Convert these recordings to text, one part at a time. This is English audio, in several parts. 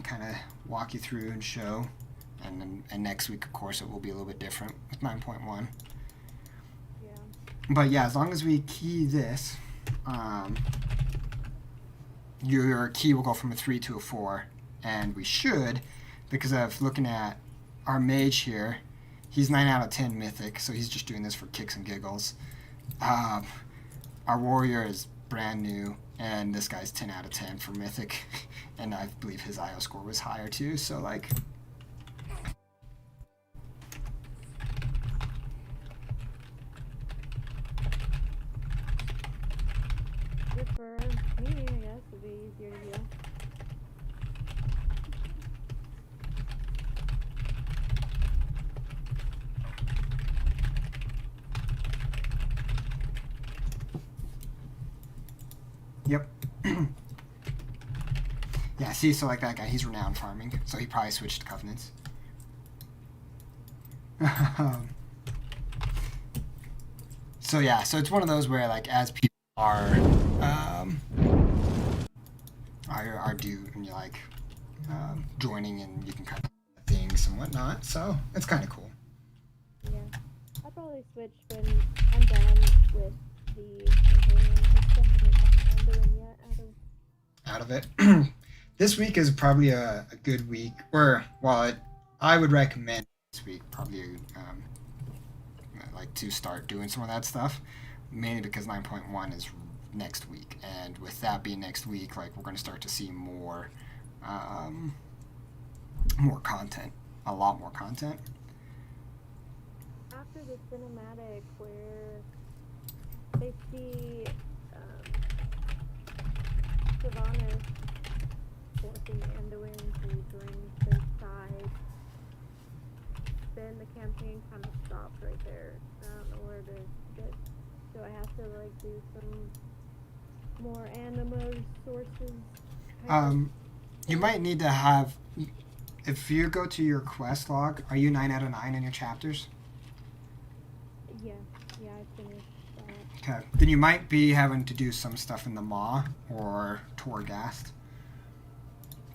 kind of walk you through and show. And next week, of course, it will be a little bit different with 9.1. Yeah. But yeah, as long as we key this, your key will go from a 3 to a 4. And we should, because of looking at our mage here, he's 9 out of 10 mythic, so he's just doing this for kicks and giggles. Our warrior is brand new, and this guy's 10 out of 10 for mythic, and I believe his IO score was higher too, so like... Good for me, I guess. It'd be easier to heal. Yep. Yeah, see, so like that guy, he's renowned farming, so he probably switched to Covenants. So yeah, so it's one of those where like as people are due and you're like joining and you can kind of things and whatnot, so it's kind of cool. Yeah. I'll probably switch when I'm done with the campaign. I still haven't gotten Anduin yet Out of it. This week is probably a good week, or well, I would recommend this week probably like to start doing some of that stuff, mainly because 9.1 is next week, and with that being next week, like we're going to start to see more content, a lot more content. After the cinematic where they see Sylvanas forcing Anduin to join their side, then the campaign kind of stops right there. I don't know where to get. Do I have to like do some more anima sources? You might need to have, if you go to your quest log, are you 9 out of 9 in your chapters? Yeah, I finished that. Okay, then you might be having to do some stuff in the Maw or Torghast.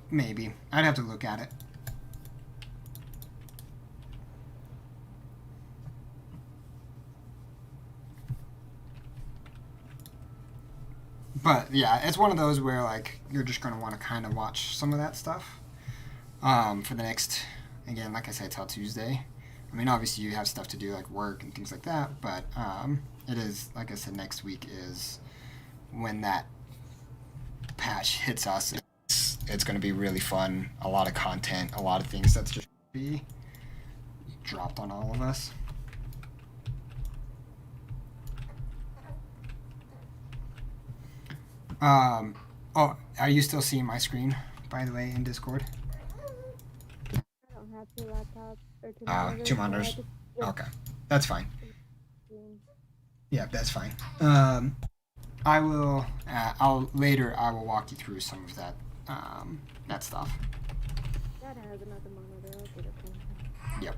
Maybe. I'd have to look at it. But yeah, it's one of those where like you're just going to want to kind of watch some of that stuff for the next, again, like I said, till Tuesday. I mean, obviously you have stuff to do like work and things like that, but it is, like I said, next week is when that patch hits us. It's going to be really fun, a lot of content, a lot of things that's just be dropped on all of us. Oh, are you still seeing my screen, by the way, in Discord? I don't have two laptops or two monitors. Two monitors. Okay, that's fine. Yeah, that's fine. I will walk you through some of that that stuff. That has another monitor. I'll get it from him. Yep.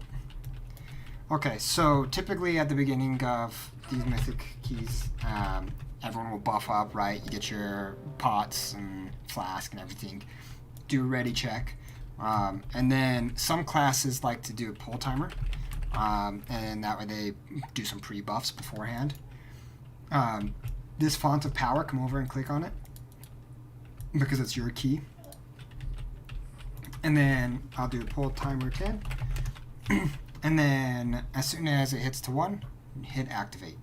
Okay, so typically at the beginning of these mythic keys, everyone will buff up, right? You get your pots and flask and everything. Do a ready check. And then some classes like to do a pull timer. And that way they do some pre-buffs beforehand. This font of power, come over and click on it, because it's your key. And then I'll do a pull timer 10. And then as soon as it hits to 1, hit activate.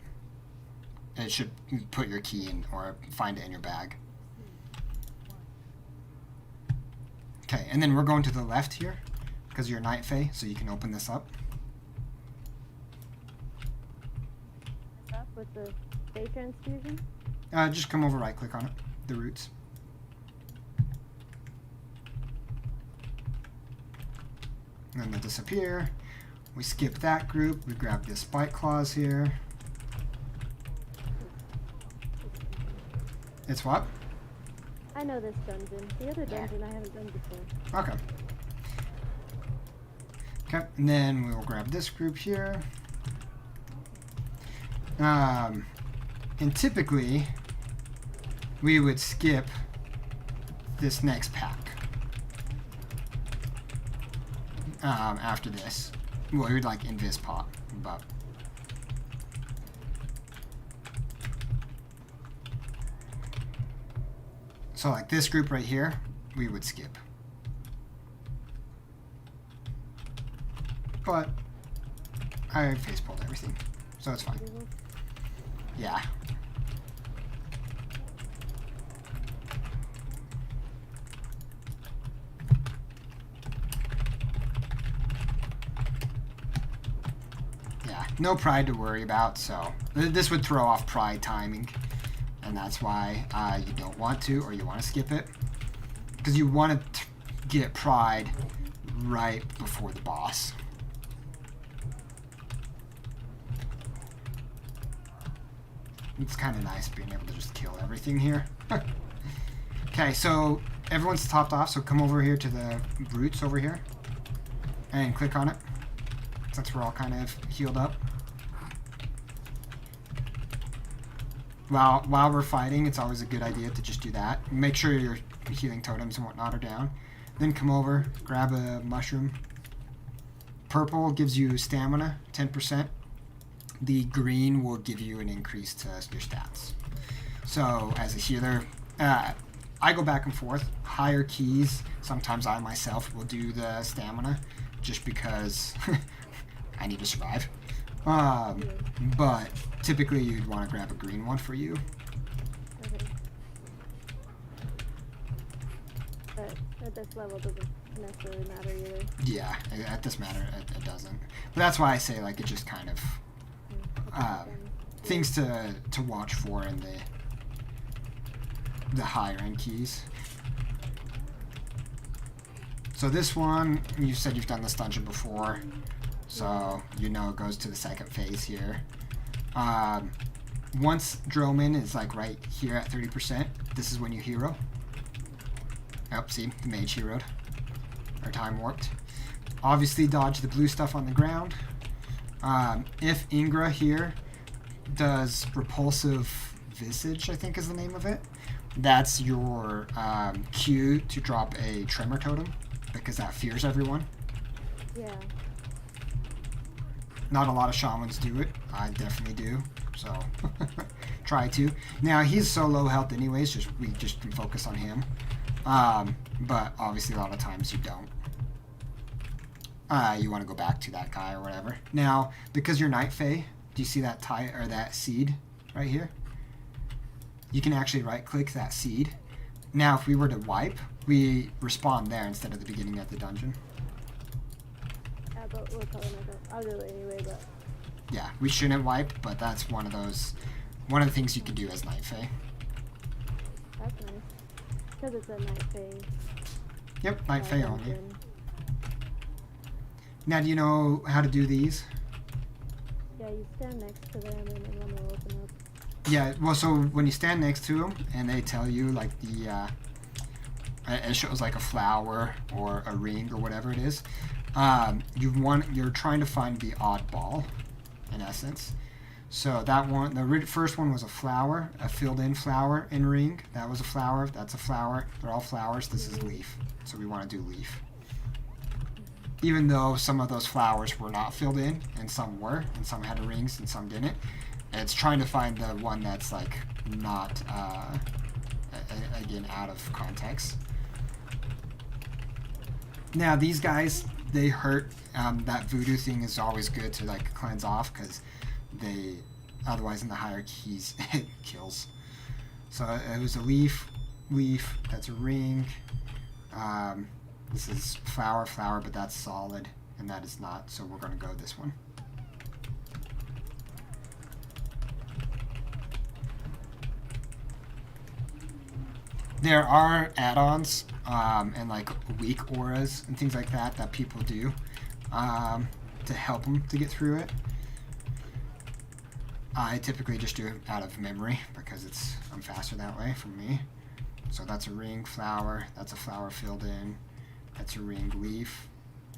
It should put your key in or find it in your bag. Okay, and then we're going to the left here because you're Night Fae, so you can open this up. Up with the state transfusion? Just come over, right click on it, the roots. And then they disappear. We skip that group, we grab this spike claws here. It's what? I know this dungeon. The other dungeon I haven't done before. Okay. Okay, and then we will grab this group here. And typically, we would skip this next pack. after this. Well, you're like in this pot, but. So like this group right here, we would skip. But I facepulled everything, so it's fine. Yeah. Yeah, no pride to worry about, so this would throw off pride timing, and that's why you don't want to, or you want to skip it, because you want to get pride right before the boss. It's kind of nice being able to just kill everything here. Okay, so everyone's topped off, so come over here to the roots over here and click on it, since we're all kind of healed up. While we're fighting, it's always a good idea to just do that. Make sure your healing totems and whatnot are down. Then come over, grab a mushroom. Purple gives you stamina, 10%. The green will give you an increase to your stats. So as a healer, I go back and forth. Higher keys, sometimes I myself will do the stamina just because I need to survive. But typically you'd want to grab a green one for you. Okay. But at this level, it doesn't necessarily matter either. Yeah, at this matter, it doesn't. But that's why I say like it just kind of things to watch for in the higher end keys. So this one, you said you've done this dungeon before, so you know it goes to the second phase here. Once Droman is like right here at 30%, this is when you hero. Oh, see, the mage heroed. Or time warped. Obviously dodge the blue stuff on the ground. If Ingra here does repulsive visage, I think is the name of it, that's your cue to drop a tremor totem, because that fears everyone. Yeah. Not a lot of shamans do it. I definitely do. So try to. Now he's so low health anyways, we just can focus on him. But obviously a lot of times you don't. You want to go back to that guy or whatever. Now, because you're Night Fae, do you see that or that seed right here? You can actually right-click that seed. Now, if we were to wipe, we respawn there instead of the beginning of the dungeon. Yeah, but we'll probably not gonna. I'll do it anyway, but. Yeah, we shouldn't wipe, but that's one of the things you can do as Night Fae. That's nice. Because it's a Night Fae. Yep, Night Fae only. Now, do you know how to do these? Yeah, you stand next to them and then one will open up. Yeah, well, so when you stand next to them and they tell you like it shows like a flower or a ring or whatever it is, you're trying to find the oddball, in essence. So that one, the first one was a flower, a filled-in flower in ring. That was a flower. That's a flower. They're all flowers. This is leaf. So we want to do leaf. Even though some of those flowers were not filled in, and some were, and some had rings, and some didn't. It's trying to find the one that's like not, again, out of context. Now these guys, they hurt. That voodoo thing is always good to like cleanse off, because otherwise in the higher keys it kills. So it was a leaf, that's a ring. This is flower, but that's solid, and that is not, so we're going to go this one. There are add-ons and like weak auras and things like that people do to help them to get through it. I typically just do it out of memory because I'm faster that way for me. So that's a ring, flower, that's a flower filled in. That's a ring, leaf.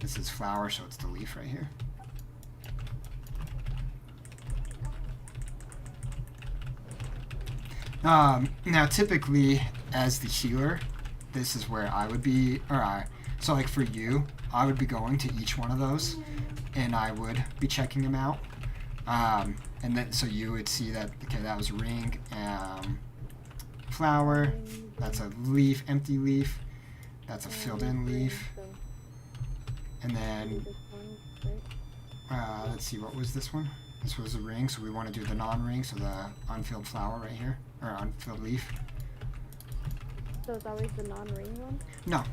This is flower, so it's the leaf right here. Now, typically, as the healer, this is where I would be, So like for you, I would be going to each one of those, and I would be checking them out. And then so you would see that, okay, that was a ring, flower, that's a leaf, empty leaf, that's a filled in leaf, and then let's see, what was this one? This was a ring, so we want to do the non-ring, so the unfilled flower right here, or unfilled leaf. So it's always the non-ring one? No,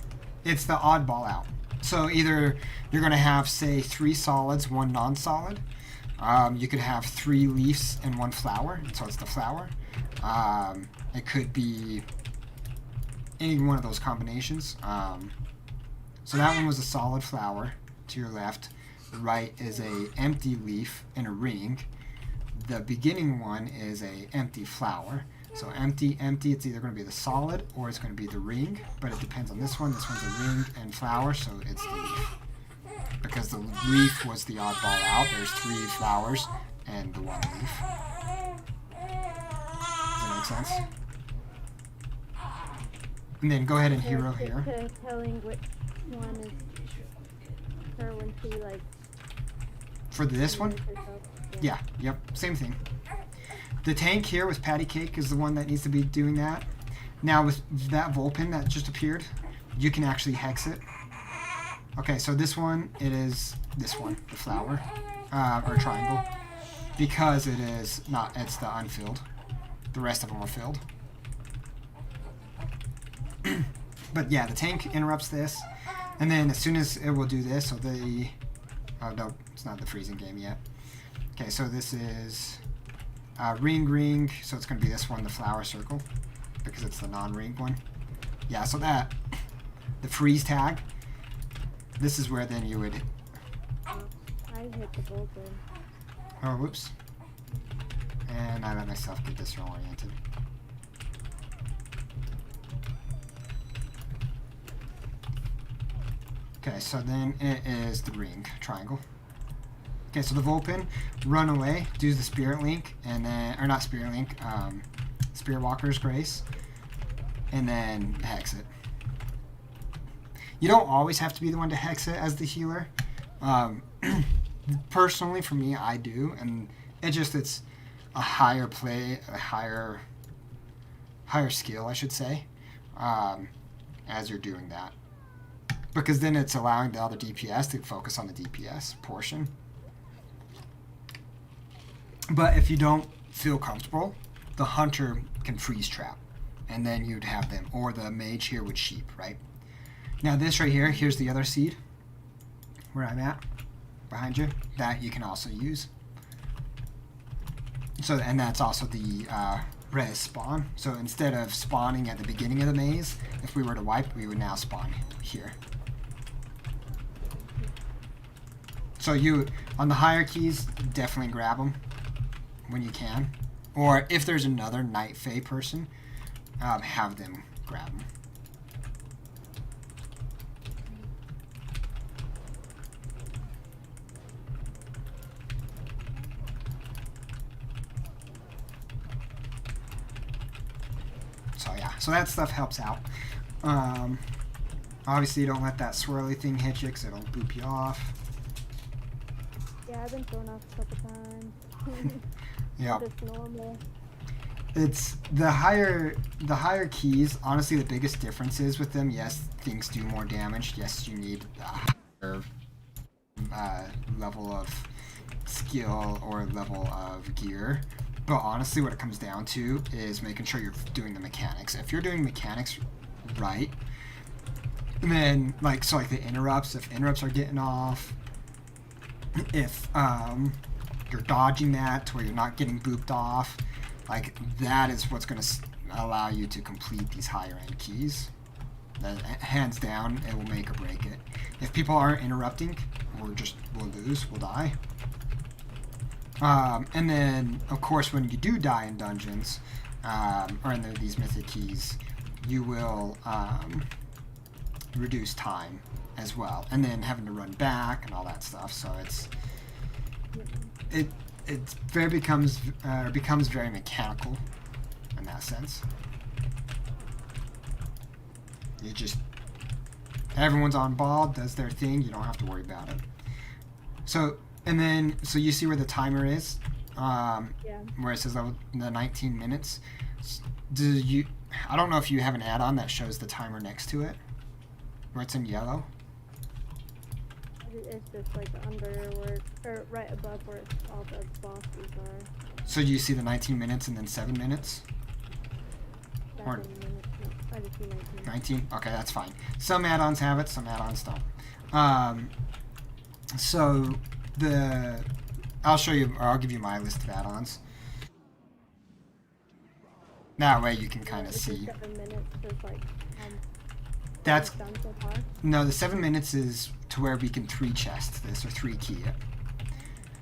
it's the oddball out. So either you're going to have, say, 3 solids, 1 non-solid. You could have 3 leaves and 1 flower, so it's the flower. It could be any one of those combinations. So that one was a solid flower to your left. The right is a empty leaf and a ring. The beginning one is a empty flower. So empty, empty, it's either going to be the solid or it's going to be the ring, but it depends on this one. This one's a ring and flower, so it's the leaf. Because the leaf was the oddball out, there's 3 flowers and the 1 leaf. Does that make sense? And then go ahead and hero here. Telling which one is her when she like. For this one? Yeah, yep, same thing. The tank here with Patty Cake is the one that needs to be doing that. Now with that Vulpin that just appeared, you can actually hex it. Okay, so this one, it is this one, the flower, or triangle, because it is not, it's the unfilled. The rest of them are filled. But yeah, the tank interrupts this, and then as soon as it will do this, so the, oh no, it's not the freezing game yet. Okay, so this is ring, so it's going to be this one, the flower circle, because it's the non-ring one. Yeah, so that, the freeze tag, this is where then you would... I hit the Vulpin. Oh, whoops. And I let myself get disoriented. Okay, so then it is the ring, triangle. Okay, so the Vulpin, run away, do the Spirit Link, and then, or not Spirit Link, Spirit Walker's Grace, and then hex it. You don't always have to be the one to hex it as the healer. Personally, for me, I do, and it's a higher play, a higher skill, I should say, as you're doing that. Because then it's allowing the other DPS to focus on the DPS portion. But if you don't feel comfortable, the hunter can freeze trap, and then you'd have them, or the mage here would sheep, right? Now this right here, here's the other seed, where I'm at, behind you, that you can also use. So, and that's also the res spawn. So instead of spawning at the beginning of the maze, if we were to wipe, we would now spawn here. So you, on the higher keys, definitely grab them when you can. Or if there's another Night Fae person, have them grab them. So yeah, so that stuff helps out. Obviously, don't let that swirly thing hit you because it'll boop you off. Yeah, I've been thrown off a couple times. Yeah. Just normal. It's the higher keys. Honestly, the biggest difference is with them. Yes, things do more damage. Yes, you need a higher level of skill or level of gear. But honestly, what it comes down to is making sure you're doing the mechanics. If you're doing mechanics right, then like the interrupts. If interrupts are getting off, if you're dodging that to where you're not getting booped off, like that is what's going to allow you to complete these higher end keys. That, hands down, it will make or break it. If people aren't interrupting, we'll lose, we'll die. And then, of course, when you do die in dungeons, or in these mythic keys, you will reduce time as well, and then having to run back and all that stuff. So it becomes very mechanical in that sense. Everyone's on ball, does their thing. You don't have to worry about it. So so you see where the timer is, Yeah. where it says the 19 minutes. Do you? I don't know if you have an add-on that shows the timer next to it, where it's in yellow. It's just like under where, or right above where all the bosses are. So you see the 19 minutes and then 7 minutes. 7 minutes. No, I just see 19. 19? Okay, that's fine. Some add-ons have it, some add-ons don't. So I'll show you, or I'll give you my list of add-ons. That way you can kind of see. 7 minutes is like That's done so far. no, the 7 minutes is to where we can 3 chest this or 3 key it.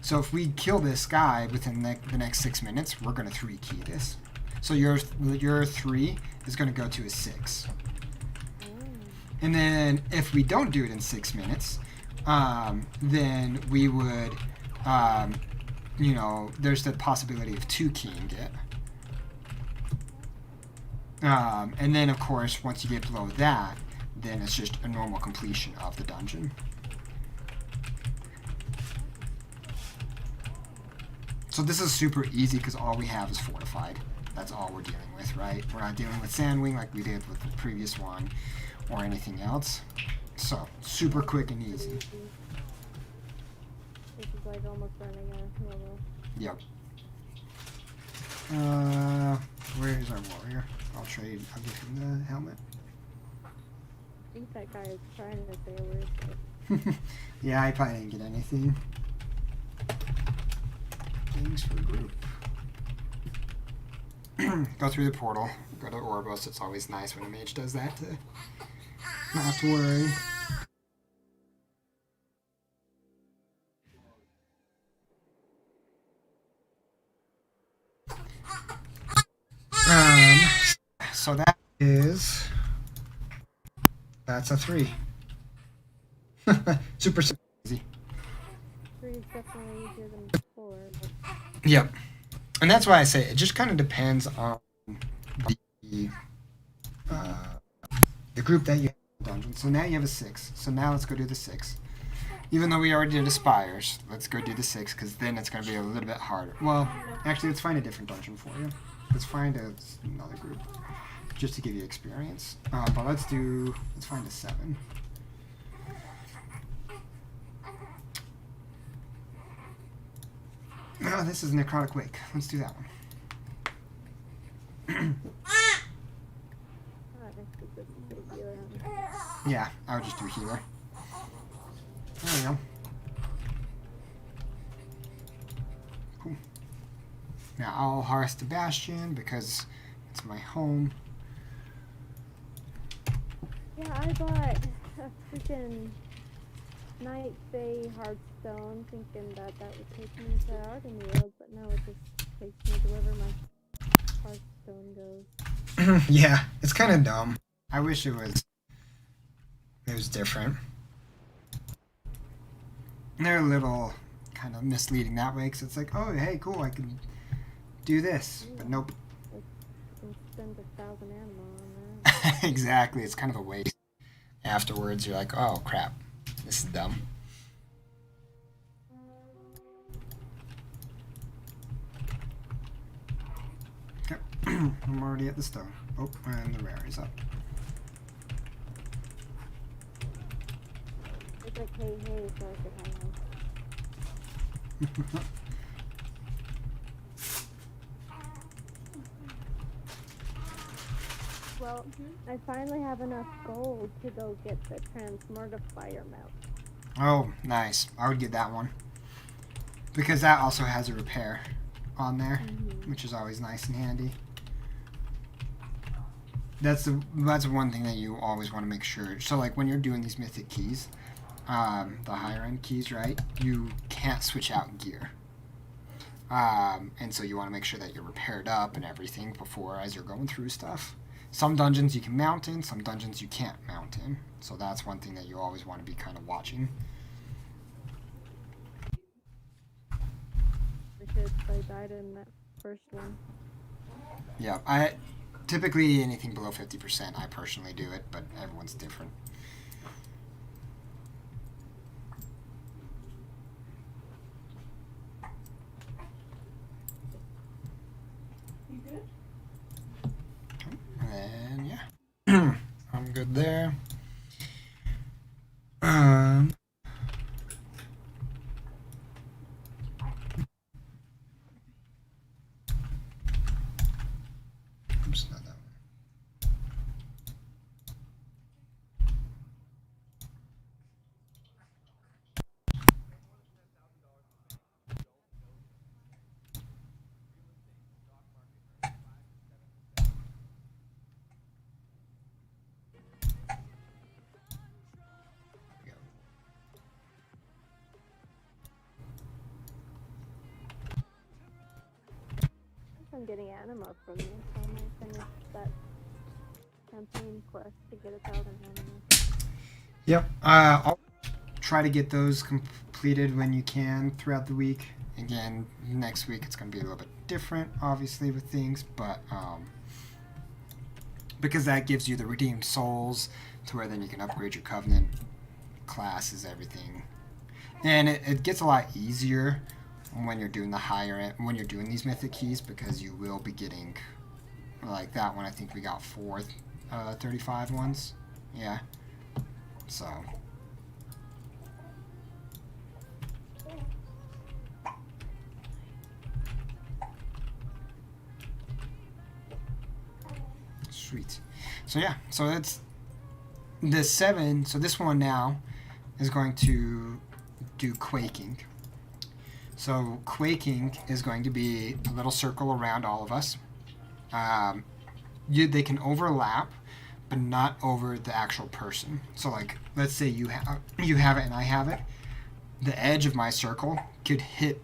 So if we kill this guy within the next 6 minutes, we're gonna 3 key this. So your 3 is gonna go to a 6. And then if we don't do it in 6 minutes, then we would, you know, there's the possibility of 2 keying it. And then of course, once you get below that, then it's just a normal completion of the dungeon. So this is super easy because all we have is fortified. That's all we're dealing with, right? We're not dealing with sandwing like we did with the previous one or anything else. So super quick and easy. This is like almost running a normal. Yep. Where is our warrior? I'll give him the helmet. I think that guy is trying to say a word. But Yeah, I probably didn't get anything. Things for group. Go through the portal. Go to Orbos. It's always nice when a mage does that to not have to worry. So that's a 3. Super easy. 3 is definitely easier than 4. But Yep. And that's why I say it just kind of depends on the group that you have in the dungeon. So now you have a 6. So now let's go do the 6. Even though we already did Aspires, let's go do the 6 because then it's going to be a little bit harder. Well, actually, let's find a different dungeon for you. Let's find another group just to give you experience. But let's find a 7. No, this is Necrotic Wake. Let's do that one. I think this is a healer. Yeah, I would just do healer. There we go. Cool. Now I'll harvest the Bastion because it's my home. Yeah, I bought a freaking Night Fae Hearthstone thinking that would take me to Ardenweald, but now it just takes me to wherever my Hearthstone goes. Yeah, it's kind of dumb. I wish it was different. They're a little kind of misleading that way because it's like, oh, hey, cool, I can do this, but nope. You can spend 1,000 animal on that. Exactly, it's kind of a waste. Afterwards, you're like, oh, crap, this is dumb. Okay, I'm already at the stone. Oh, and the rare is up. It's like, hey, so I could hang on. Well, I finally have enough gold to go get the Transmortifier mount. Oh, nice. I would get that one. Because that also has a repair on there, which is always nice and handy. That's one thing that you always want to make sure. So like when you're doing these mythic keys, the higher end keys, right? You can't switch out gear. And so you want to make sure that you're repaired up and everything before as you're going through stuff. Some dungeons you can mount in, some dungeons you can't mount in. So that's one thing that you always want to be kind of watching. Because I died in that first one. Yeah, I typically anything below 50%, I personally do it, but everyone's different. there. Um, oops, not that one. There we go. I'm getting anima from you, so I might finish that campaign quest to get 1,000 anima. Yep. I'll try to get those completed when you can throughout the week. Again, next week it's going to be a little bit different, obviously, with things, but because that gives you the redeemed souls to where then you can upgrade your covenant classes, everything, and it gets a lot easier when you're doing the higher end, when you're doing these mythic keys, because you will be getting, like that one, I think we got 4 35 ones. Yeah. So. Sweet. So yeah, so that's the 7. So this one now is going to do quaking. So quaking is going to be a little circle around all of us. They can overlap, but not over the actual person. So like, let's say you have it and I have it. The edge of my circle could hit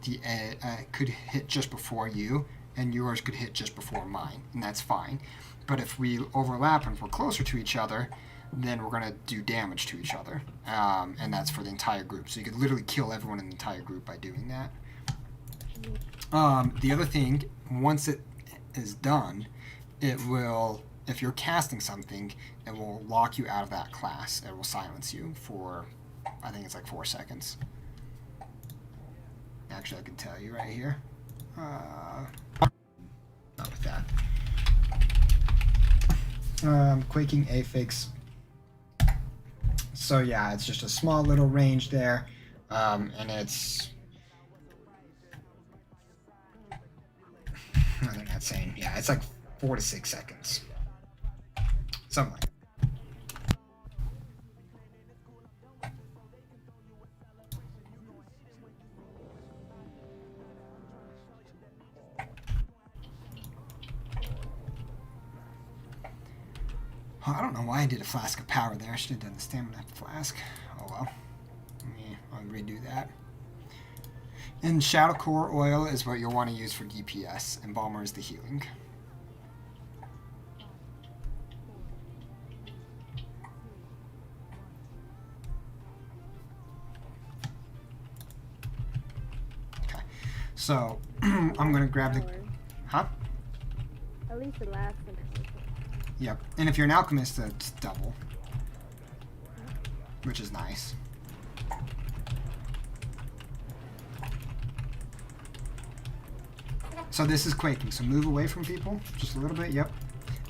could hit just before you, and yours could hit just before mine, and that's fine. But if we overlap and if we're closer to each other, then we're going to do damage to each other, and that's for the entire group. So you could literally kill everyone in the entire group by doing that. The other thing, once it is done, it will, if you're casting something, it will lock you out of that class. It will silence you for, I think it's like 4 seconds. Actually, I can tell you right here. Not with that. Quaking affix. So yeah, it's just a small little range there, and it's. No, they're not saying. Yeah, it's like 4 to 6 seconds. Something like that. I don't know why I did a flask of power there. I should have done the stamina flask. Oh well. I'll redo that. And Shadow Core oil is what you'll want to use for DPS, and Balmer is the healing. Okay. So I'm gonna grab the. Huh? At least it lasts an hour. Yep. And if you're an alchemist, that's double, which is nice. So this is quaking. So move away from people just a little bit. Yep.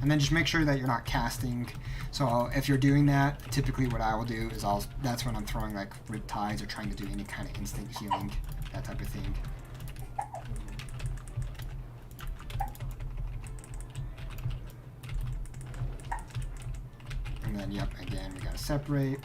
And then just make sure that you're not casting. So if you're doing that, typically what I will do is that's when I'm throwing like riptides or trying to do any kind of instant healing, that type of thing. And then, yep, again, we gotta separate.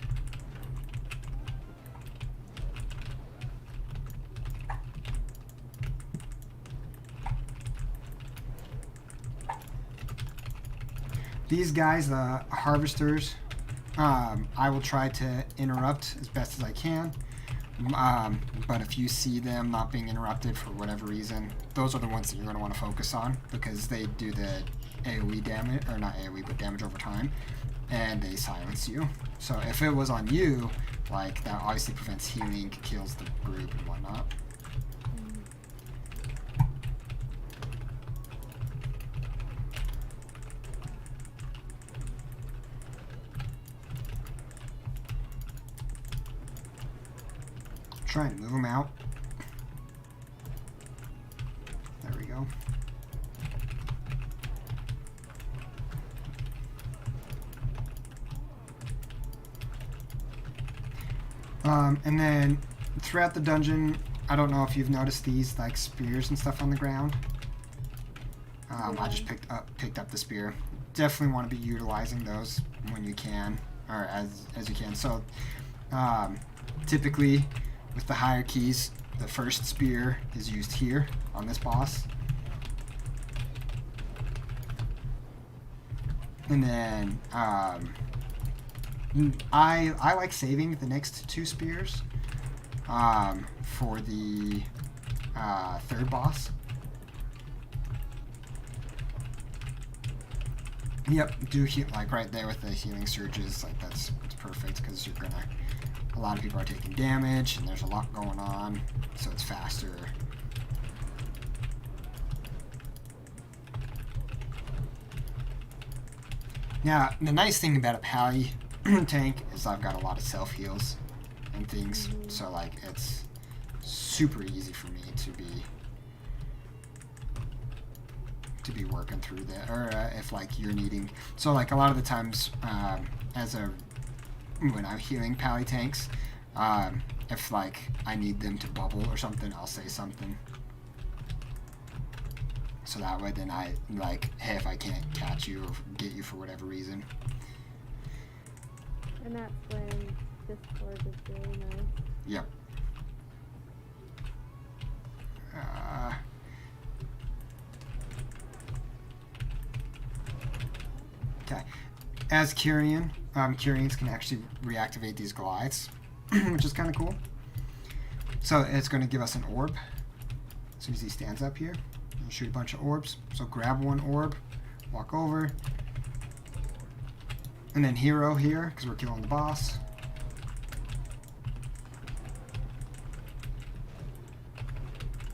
These guys, the harvesters, I will try to interrupt as best as I can. But if you see them not being interrupted for whatever reason, those are the ones that you're going to want to focus on, because they do the AoE damage, or not AoE, but damage over time, and they silence you. So if it was on you, like, that obviously prevents healing, kills the group and whatnot. Try and move them out. There we go. And then throughout the dungeon, I don't know if you've noticed these like spears and stuff on the ground. I just picked up the spear. Definitely want to be utilizing those when you can, or as you can. So typically with the higher keys, the first spear is used here on this boss. And then I like saving the next two spears for the third boss. Yep, do heal, like right there with the healing surges, like that's perfect because you're gonna. A lot of people are taking damage and there's a lot going on, so it's faster. Now, the nice thing about a pally tank is I've got a lot of self heals and things, so like it's super easy for me to be working through that, or if like you're needing. So like a lot of the times, when I'm healing pally tanks, if like I need them to bubble or something, I'll say something. So that way then I like, hey, if I can't catch you or get you for whatever reason. And that's when Discord is really nice. Yep. Okay. As Kyrian, Kyrians can actually reactivate these glides, which is kind of cool. So it's going to give us an orb. As soon as he stands up here, you shoot a bunch of orbs. So grab one orb, walk over, and then hero here, because we're killing the boss.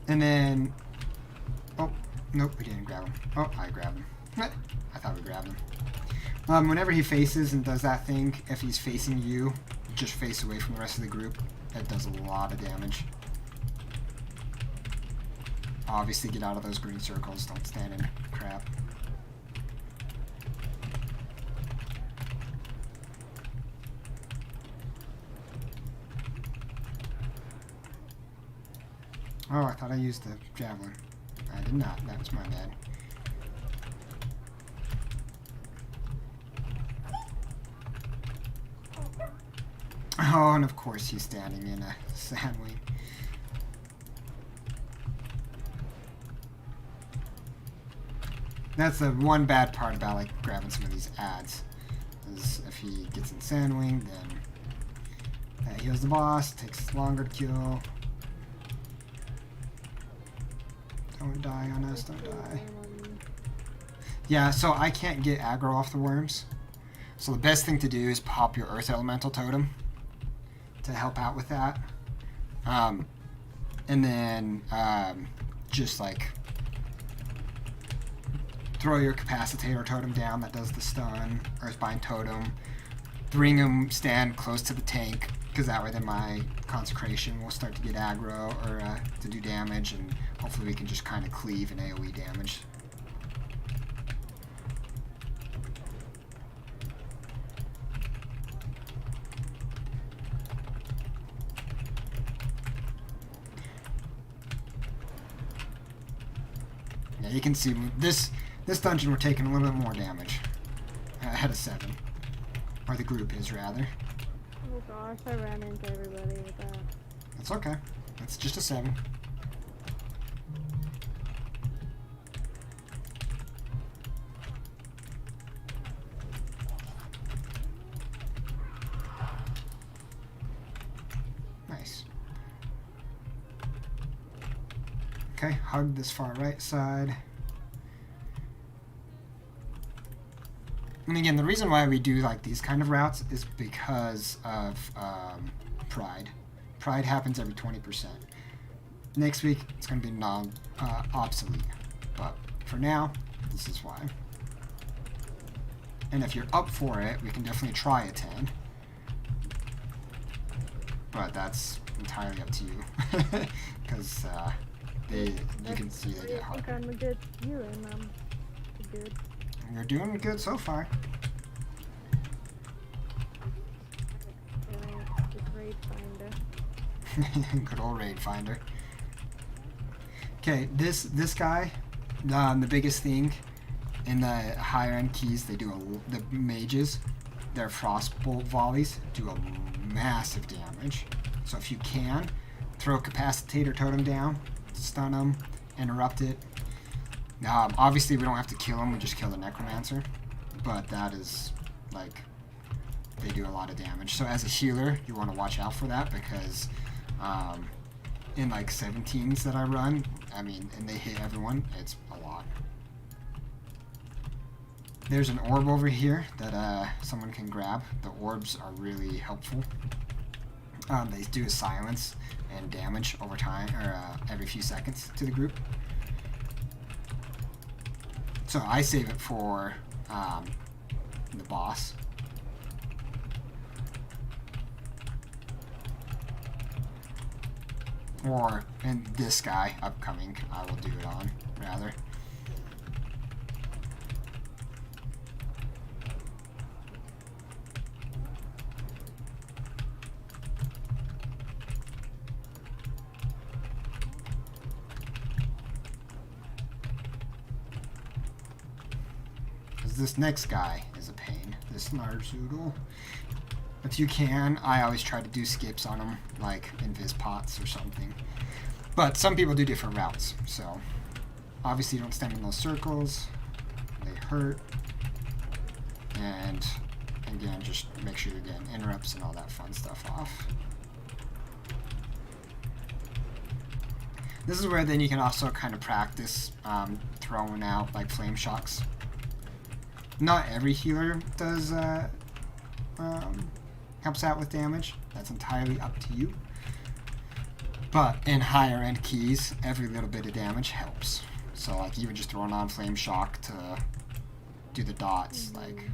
And then, oh, nope, we didn't grab him. Oh, I grabbed him. I thought we grabbed him. Whenever he faces and does that thing, if he's facing you, just face away from the rest of the group. That does a lot of damage. Obviously, get out of those green circles. Don't stand in crap. Oh, I thought I used the javelin. I did not. That was my bad. Oh, and of course he's standing in a sandwing. That's the one bad part about like grabbing some of these ads. Is if he gets in sandwing, then that heals the boss, takes longer to kill. Don't die on us, don't die. Yeah, so I can't get aggro off the worms. So the best thing to do is pop your Earth Elemental Totem to help out with that. And then just like throw your Capacitator Totem down that does the stun, Earthbind Totem. Bring him stand close to the tank, because that way then my Consecration will start to get aggro or to do damage, and hopefully we can just kind of cleave and AoE damage. Yeah, you can see this dungeon we're taking a little bit more damage. Ahead of 7. Or the group is, rather. Oh gosh, I ran into everybody with that. That's okay. That's just a 7. Nice. Okay, hug this far right side. And again, the reason why we do like these kind of routes is because of Pride. Pride happens every 20%. Next week, it's going to be obsolete. But for now, this is why. And if you're up for it, we can definitely try a 10. But that's entirely up to you. Because you can see they get hard. I think I'm a good healer, and I'm good. You're doing good so far. Just rage find Good old raid finder. Okay, this guy, the biggest thing in the higher end keys, they do the mages, their frostbolt volleys do a massive damage. So if you can, throw a capacitator totem down, stun them, interrupt it. Obviously we don't have to kill him, we just kill the necromancer, but that is like, they do a lot of damage. So as a healer, you want to watch out for that, because in like 17s that I run, I mean, and they hit everyone, it's a lot. There's an orb over here that someone can grab. The orbs are really helpful. They do a silence and damage over time, or every few seconds to the group. So I save it for the boss. Or, and this guy, upcoming, I will do it on, rather. Because this next guy is a pain. This Narzoodle. If you can, I always try to do skips on them, like invis pots or something. But some people do different routes, so obviously don't stand in those circles. They hurt. And again, just make sure you're getting interrupts and all that fun stuff off. This is where then you can also kind of practice throwing out like flame shocks. Not every healer does helps out with damage. That's entirely up to you. But in higher end keys, every little bit of damage helps. So like even just throwing on flame shock to do the dots, like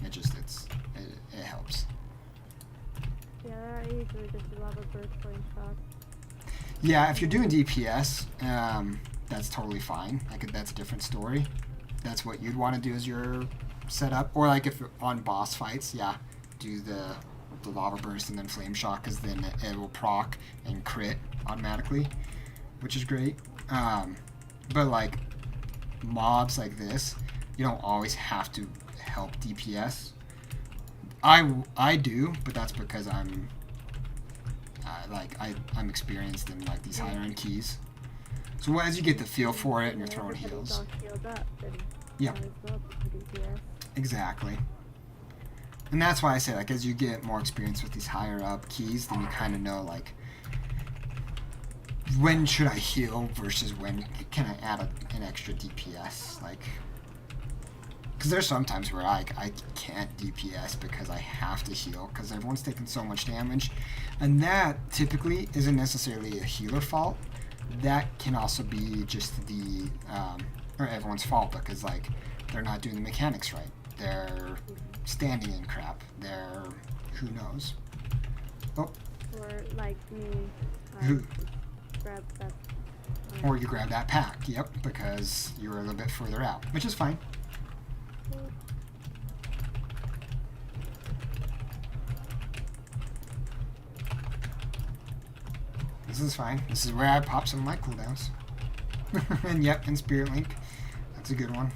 it helps. Yeah, they're usually just a lava burst flame shock. Yeah, if you're doing DPS, that's totally fine. That's a different story. That's what you'd want to do as your setup. Or like if on boss fights, yeah, do the lava burst and then flame shock, because then it will proc and crit automatically, which is great. But like mobs like this, you don't always have to help DPS. I do, but that's because I'm experienced in like these higher end keys. So as you get the feel for it and you're throwing heals. Yeah. Exactly. And that's why I say, like, as you get more experience with these higher up keys, then you kind of know, like, when should I heal versus when can I add an extra DPS, like, because there's sometimes where I can't DPS because I have to heal because everyone's taking so much damage, and that typically isn't necessarily a healer fault. That can also be just the or everyone's fault, because like they're not doing the mechanics right. They're standing in crap. They're who knows. Oh. Or like me. Grab that. Or you grab that pack. Yep, because you were a little bit further out, which is fine. This is fine. This is where I pop some of my cooldowns. And yep, and Spirit Link. That's a good one.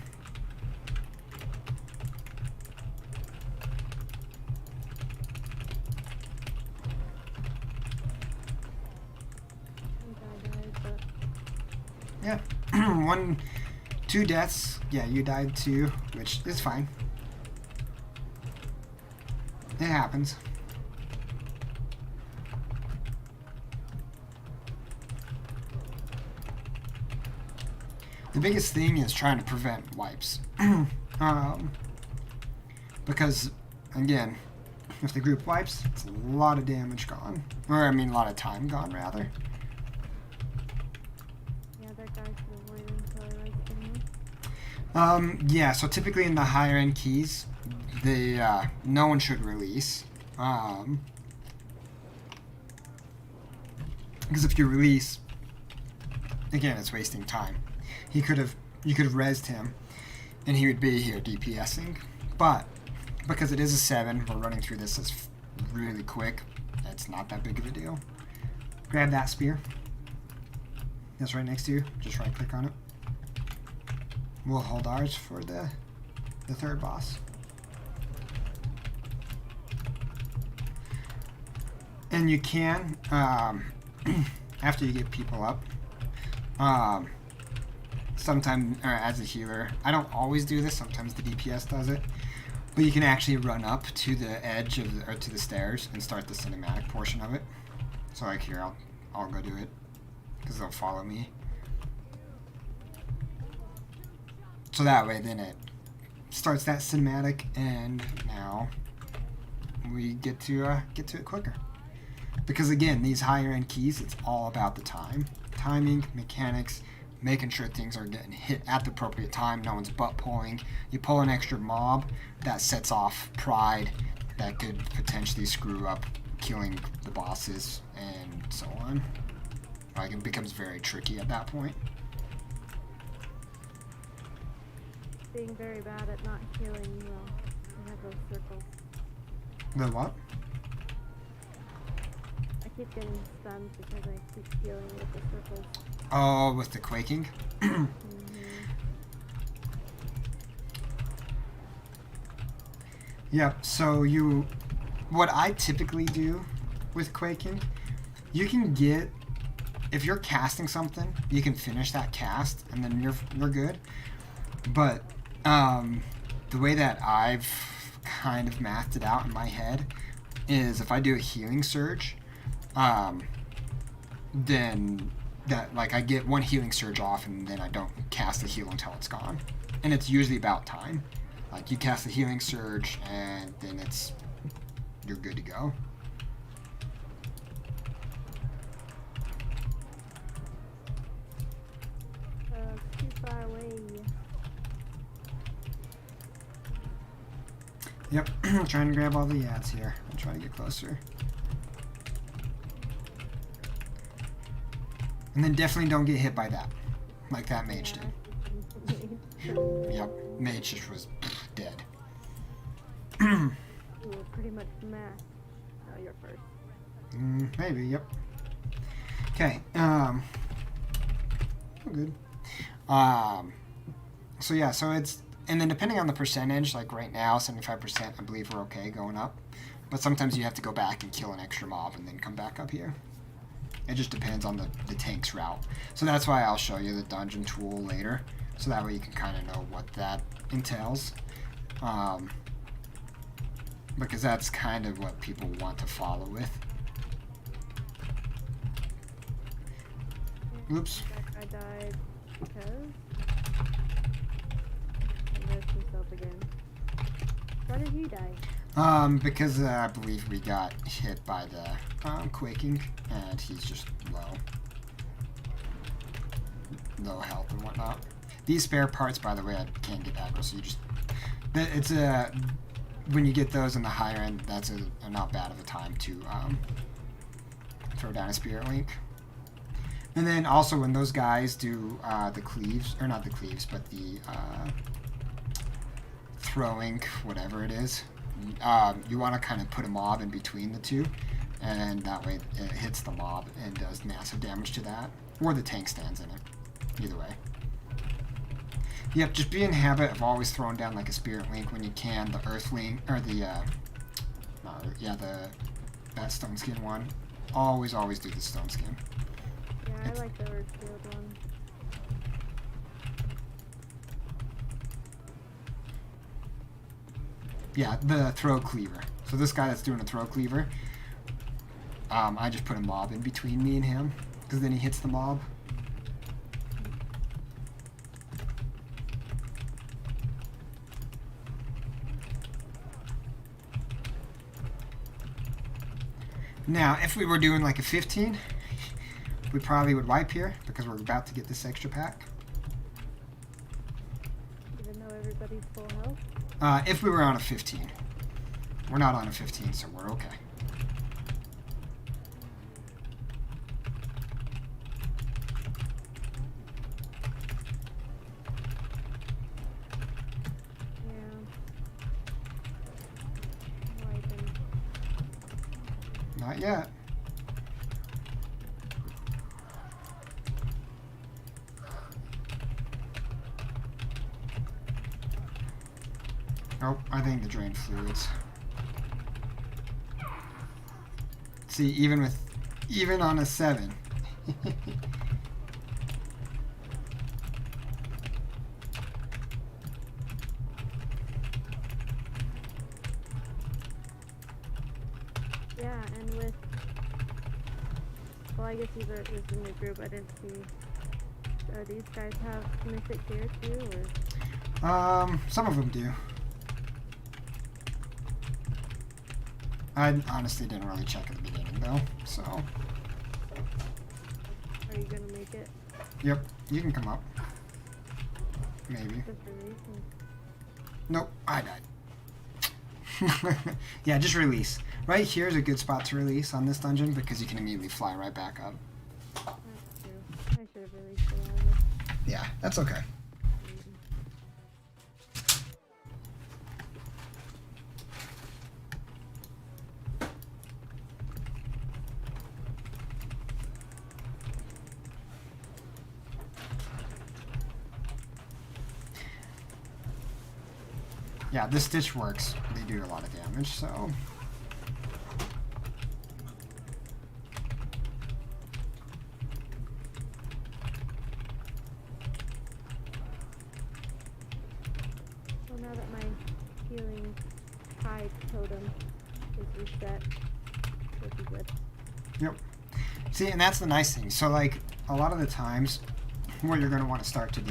Yeah. 2 deaths. Yeah, you died too, which is fine. It happens. The biggest thing is trying to prevent wipes. Because, again, if the group wipes, it's a lot of damage gone. Or, I mean, a lot of time gone, rather. Yeah, that guy should have waited until I like him. Yeah, so typically in the higher end keys, no one should release. Because if you release, again, it's wasting time. You could have rezzed him, and he would be here DPSing. But because it is a 7, we're running through this as really quick. It's not that big of a deal. grab that spear. That's right next to you. Just right click on it. We'll hold ours for the third boss. And you can, after you get people up, sometimes, or as a healer, I don't always do this, sometimes the DPS does it, but you can actually run up to the edge of the, or to the stairs and start the cinematic portion of it. So like here, I'll go do it, because they'll follow me. So that way, then it starts that cinematic, and now we get to it quicker. Because again, these higher end keys, it's all about the timing, mechanics, making sure things are getting hit at the appropriate time. No one's butt pulling. You pull an extra mob, that sets off pride, that could potentially screw up killing the bosses and so on. Like it becomes very tricky at that point. Being very bad at not healing well. I have those circles. The what? I keep getting stunned because I keep healing with the circles. Oh, with the quaking? Yep, so what I typically do with quaking, you can get, if you're casting something, you can finish that cast and then you're good. But the way that I've kind of mathed it out in my head is if I do a healing surge, then that like I get one healing surge off and then I don't cast the heal until it's gone. And it's usually about time. Like you cast the healing surge and then you're good to go. Too far away. Yep, trying to grab all the ads here. I'm trying to get closer. And then definitely don't get hit by that, like that mage did. Yep, mage just was dead. You were pretty much smashed. No, you're first. Maybe, yep. Okay, good. So yeah, so it's, and then depending on the percentage, like right now, 75%, I believe we're okay going up. But sometimes you have to go back and kill an extra mob and then come back up here. It just depends on the tank's route. So that's why I'll show you the dungeon tool later. So that way you can kind of know what that entails. Because that's kind of what people want to follow with. Oops. I died because I missed himself again. Why did you die? Because I believe we got hit by the quaking, and he's just low health and whatnot. These spare parts, by the way, I can't get aggro, so you just, it's when you get those in the higher end, that's a not bad of a time to throw down a spirit link. And then also when those guys do the cleaves, or not the cleaves, but the throwing, whatever it is, you want to kind of put a mob in between the two, and that way it hits the mob and does massive damage to that, or the tank stands in it. Either way. Yep, just be in habit of always throwing down like a spirit link when you can, the earth link, or that stone skin one. Always do the stone skin. Yeah, I like the earth shield one. Yeah, the throw cleaver. So this guy that's doing a throw cleaver, I just put a mob in between me and him, because then he hits the mob. Now, if we were doing like a 15, we probably would wipe here, because we're about to get this extra pack. Even though everybody's full health? If we were on a 15. We're not on a 15, so we're okay. Yeah. Not yet. Oh, I think the drain fluids. See, even on a 7. Yeah, and with, well, I guess these are just in the group. I didn't see. These guys have mythic gear too, or? Some of them do. I honestly didn't really check at the beginning though, so. Are you gonna make it? Yep, you can come up. Maybe. Just releasing. Nope, I died. Yeah, just release. Right here is a good spot to release on this dungeon because you can immediately fly right back up. That's true. I should have released a lot of it. Yeah, that's okay. Yeah, this stitch works. They do a lot of damage, so. Well, now that my healing tide totem is reset, it'll be good. Yep. See, and that's the nice thing. So, like, a lot of the times, what you're going to want to start to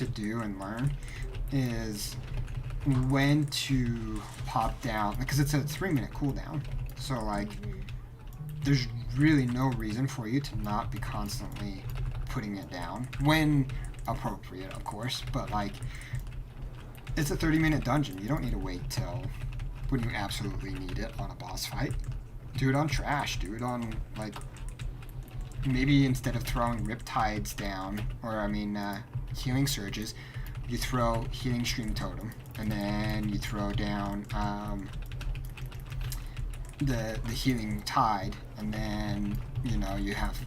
do and learn is when to pop down, because it's a 3-minute cooldown. So, like, there's really no reason for you to not be constantly putting it down when appropriate, of course. But, like, it's a 30-minute dungeon. You don't need to wait till when you absolutely need it on a boss fight. Do it on trash. Do it on, like, maybe instead of throwing Riptides down, or I mean healing surges, you throw Healing Stream Totem, and then you throw down the Healing Tide, and then you know you have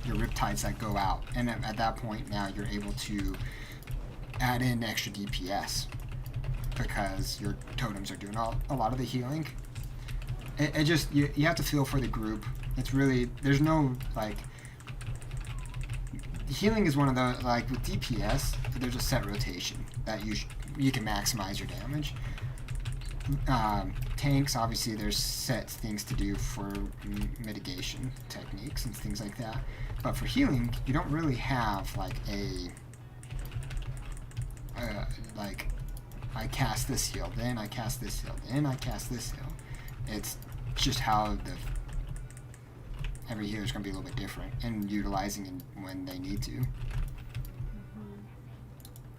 your Riptides that go out, and at that point now you're able to add in extra DPS because your totems are doing a lot of the healing. It just you have to feel for the group. It's really, there's no, like, healing is one of those, like, with DPS, there's a set rotation that you can maximize your damage. Tanks, obviously, there's set things to do for mitigation techniques and things like that. But for healing, you don't really have, like, like, I cast this heal, then I cast this heal, then I cast this heal. It's just how every healer is going to be a little bit different and utilizing it when they need to.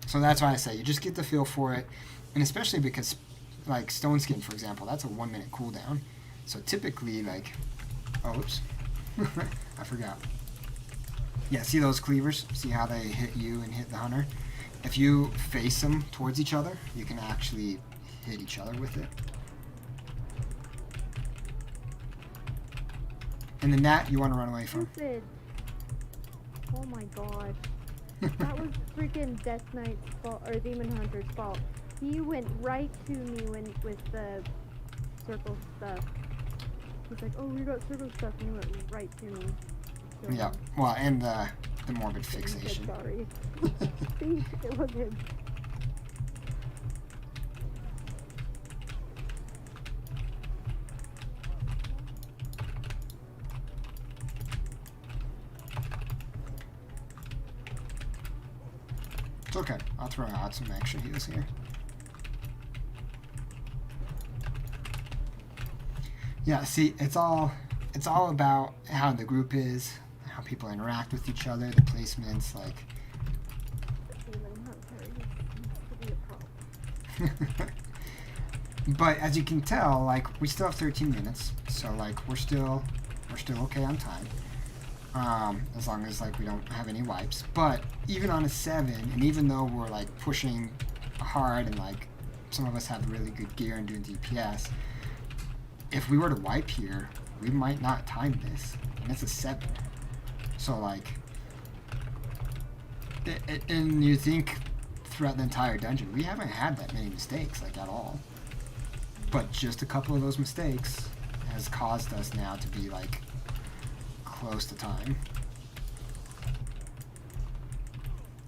So that's why I say you just get the feel for it, and especially because, like, Stone Skin, for example, that's a 1-minute cooldown. So typically, like, oh, oops, I forgot. Yeah, see those cleavers? See how they hit you and hit the hunter? If you face them towards each other, you can actually hit each other with it. And then that you want to run away from. Stupid. Oh my god. That was freaking Death Knight's fault, or Demon Hunter's fault. He went right to me with the circle stuff. He's like, oh, we got circle stuff, and he went right to me. So, Yeah, well, and the morbid fixation. Sorry. See, it was him. It's okay. I'll throw out some extra heals here. Yeah, see, it's all about how the group is, how people interact with each other, the placements, like. Demon Hunter used to be a problem. But as you can tell, like, we still have 13 minutes, so like we're still okay on time. As long as, like, we don't have any wipes. But even on a 7, and even though we're, like, pushing hard and, like, some of us have really good gear and doing DPS, if we were to wipe here, we might not time this. And it's a 7. So, like, and you think throughout the entire dungeon, we haven't had that many mistakes, like, at all. But just a couple of those mistakes has caused us now to be, like, close to time.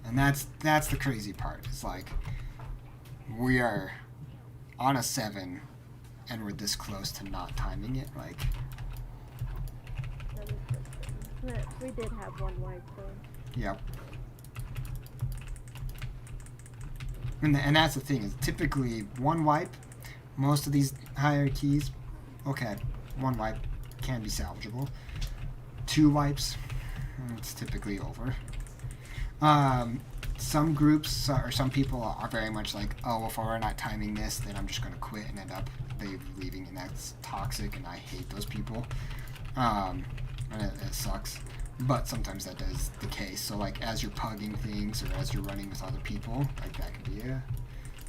And that's the crazy part. It's like, we are on a 7, and we're this close to not timing it, like... That is frustrating. We did have one wipe, though. Yep. And that's the thing, is typically one wipe, most of these higher keys, okay, one wipe can be salvageable. 2 wipes, it's typically over. Some groups or some people are very much like, oh, if we're not timing this, then I'm just going to quit and end up leaving, and that's toxic, and I hate those people. And it sucks. But sometimes that is the case. So, like, as you're pugging things or as you're running with other people, like, that could be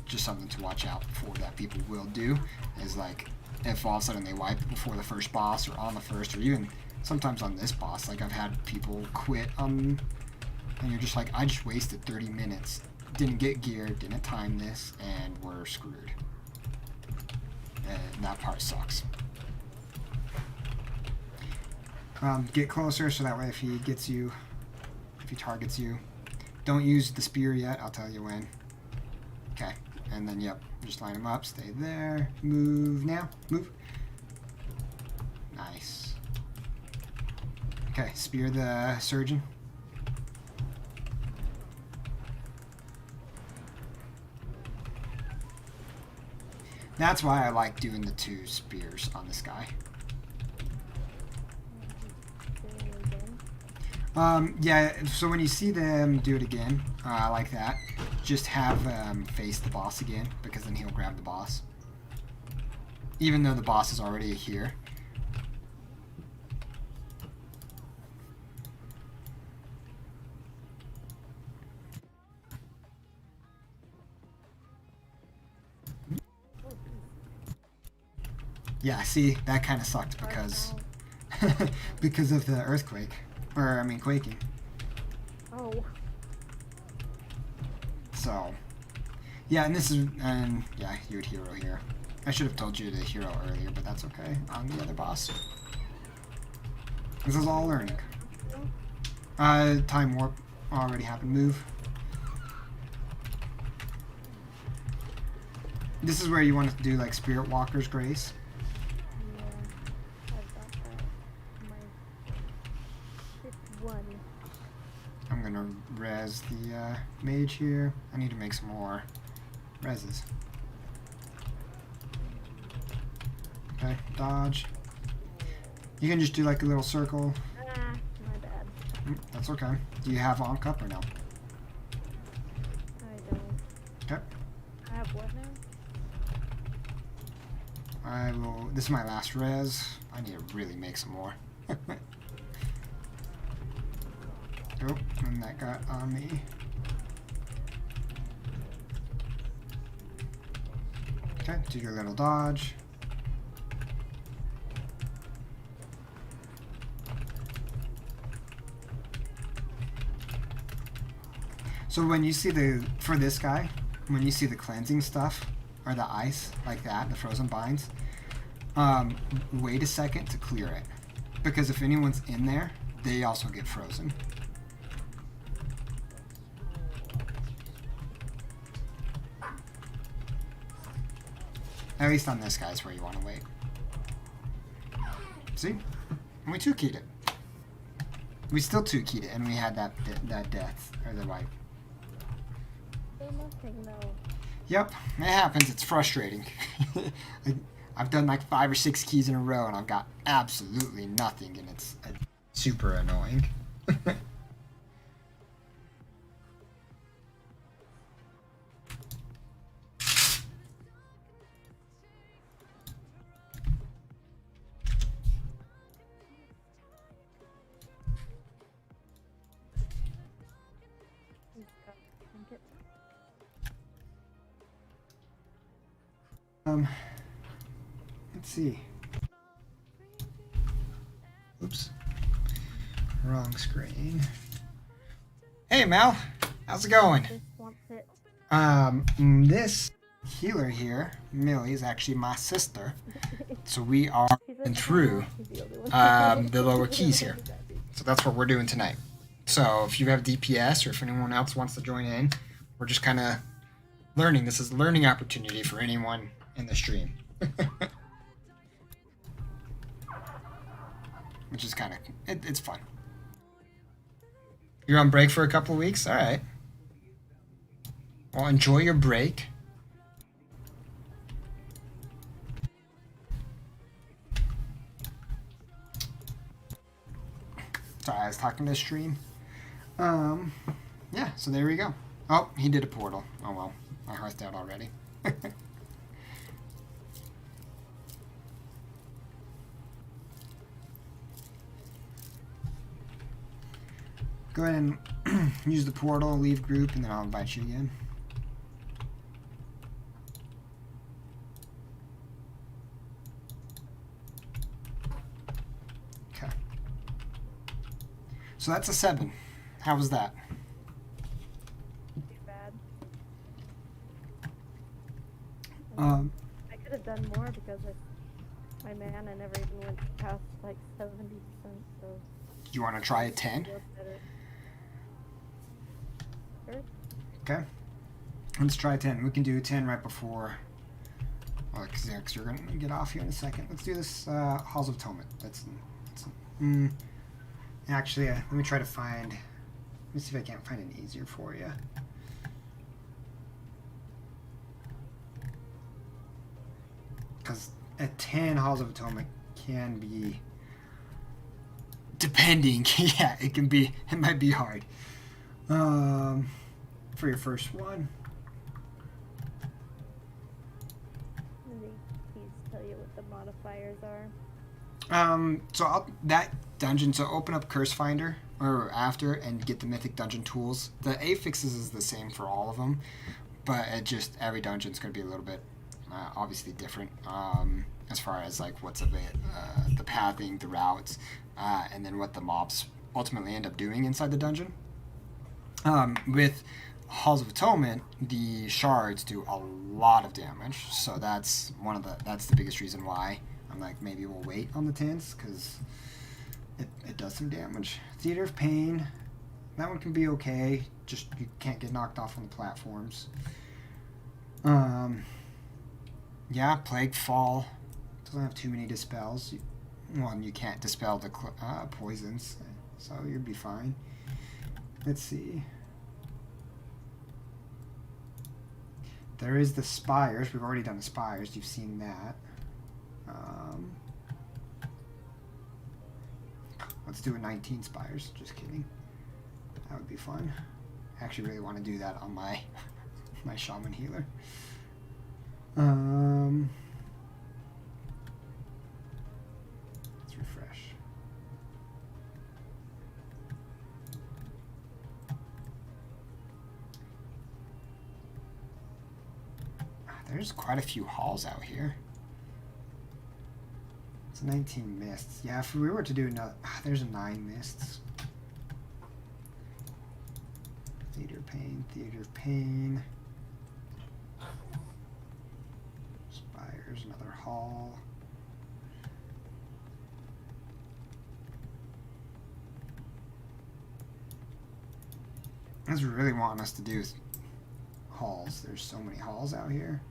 just something to watch out for that people will do. Is, like, if all of a sudden they wipe before the first boss or on the first or even sometimes on this boss. Like, I've had people quit and you're just like, I just wasted 30 minutes. Didn't get gear, didn't time this, and we're screwed. And that part sucks. Get closer so that way if he gets you, if he targets you, don't use the spear yet, I'll tell you when. Okay, and then yep, just line him up, stay there, move now, move. Nice. Okay, spear the surgeon. That's why I like doing the 2 spears on this guy. Yeah, so when you see them do it again, like that, just have face the boss again, because then he'll grab the boss. Even though the boss is already here. Yeah, see, that kind of sucked because because of the earthquake. Or, I mean, quaking. Oh. So, yeah, and this is, and yeah, you would hero here. I should have told you to hero earlier, but that's okay. On the other boss. This is all learning. Time warp already happened. Move. This is where you want to do, like, Spirit Walker's Grace. I'm gonna res the mage here. I need to make some more reses. Okay, dodge. You can just do like a little circle. My bad. That's okay. Do you have on cup or no? I don't. Okay. I have what now? I will. This is my last res. I need to really make some more. Oh, and that got on me. Okay, do your little dodge. So when you see for this guy, when you see the cleansing stuff, or the ice, like that, the frozen binds, wait a second to clear it. Because if anyone's in there, they also get frozen. At least on this guy's where you want to wait. See? And we 2-keyed it. We still 2-keyed it, and we had that death, or the wipe. Nothing, no. Yep, it happens. It's frustrating. I've done like 5 or 6 keys in a row, and I've got absolutely nothing, and it's super annoying. Let's see. Oops. Wrong screen. Hey, Mel. How's it going? Just wants it. This healer here, Millie, is actually my sister. So we are She's going through She's the only one. the lower keys here. So that's what we're doing tonight. So if you have DPS or if anyone else wants to join in, we're just kind of learning. This is a learning opportunity for anyone in the stream. Which is kind of, it's fun. You're on break for a couple of weeks? All right. Well, enjoy your break. Sorry, I was talking to the stream. Yeah, so there we go. Oh, he did a portal. Oh well, my heart's out already. Go ahead and use the portal, leave group, and then I'll invite you again. Okay. So that's a 7. How was that? Too bad. I could have done more because my mana never even went past like 70%. So. Do you want to try a 10? Sure. Okay. Let's try 10. We can do 10 right before. Well, because you're going to get off here in a second. Let's do this Halls of Atonement. Actually, let me try to find. Let me see if I can't find it easier for you. Because at 10, Halls of Atonement can be. Depending, yeah, it might be hard. For your first one. Please tell you what the modifiers are. So that dungeon. So open up Curse Finder or after and get the Mythic Dungeon tools. The affixes is the same for all of them, but every dungeon's going to be a little bit obviously different as far as like what's of it, the pathing, the routes, and then what the mobs ultimately end up doing inside the dungeon. With Halls of Atonement, the shards do a lot of damage, so that's the biggest reason why I'm like maybe we'll wait on the 10s because it does some damage. Theater of Pain, that one can be okay, just you can't get knocked off on the platforms. Yeah, Plague Fall doesn't have too many dispels. You can't dispel the poisons, so you'll be fine. Let's see. There is the Spires. We've already done the Spires. You've seen that. Let's do a 19 Spires. Just kidding. That would be fun. I actually really want to do that on my Shaman Healer. Let's refresh. There's quite a few halls out here. It's 19 mists. Yeah, if we were to do another... there's a 9 mists. Theater of Pain. Spires, another hall. That's what we really want us to do is halls. There's so many halls out here.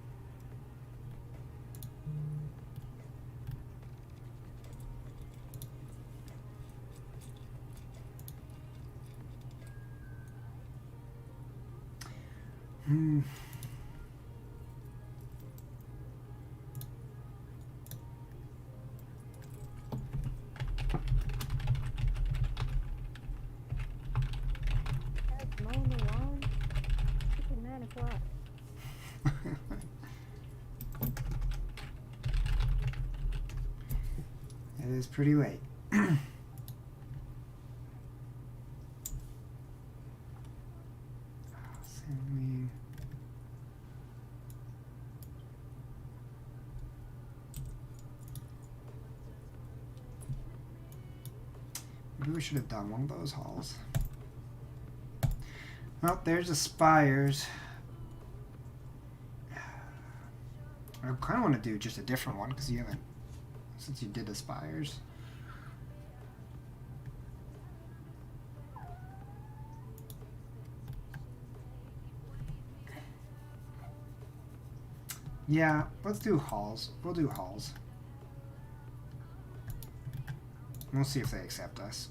That's mowing the lawn. Freaking 9 o'clock. It is pretty late. Maybe we should have done one of those halls. Well, there's the Spires. I kind of want to do just a different one because you haven't, since you did the spires. Yeah, let's do halls. We'll do halls. We'll see if they accept us.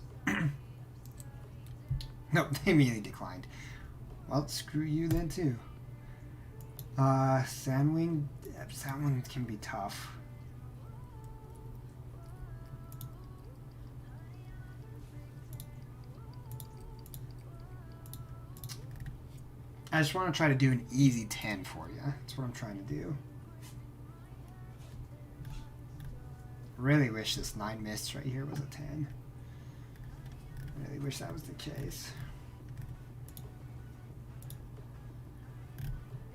Nope, they immediately declined. Well, screw you then too. Sandwing. Sandwing can be tough. I just want to try to do an easy 10 for you. That's what I'm trying to do. Really wish this 9 mists right here was a 10. Really wish that was the case.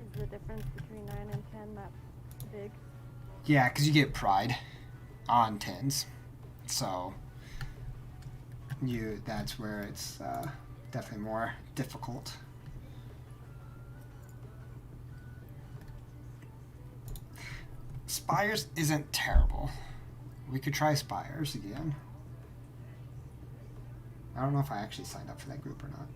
Is the difference between 9 and 10 that big? Yeah, because you get pride on 10s. So that's where it's definitely more difficult. Spires isn't terrible. We could try Spires again. I don't know if I actually signed up for that group or not.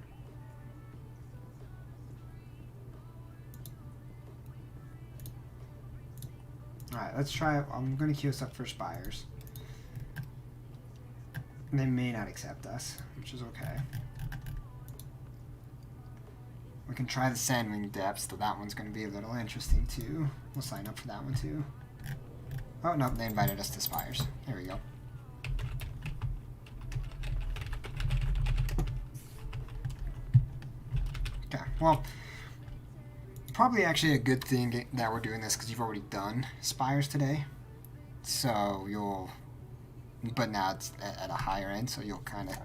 Alright, let's try it. I'm going to queue us up for Spires. They may not accept us, which is okay. We can try the Sandwing Depths, though that one's going to be a little interesting too. We'll sign up for that one too. Oh, no, they invited us to Spires. There we go. Okay, well, probably actually a good thing that we're doing this because you've already done Spires today. So you'll, but now it's at a higher end, so you'll kind of,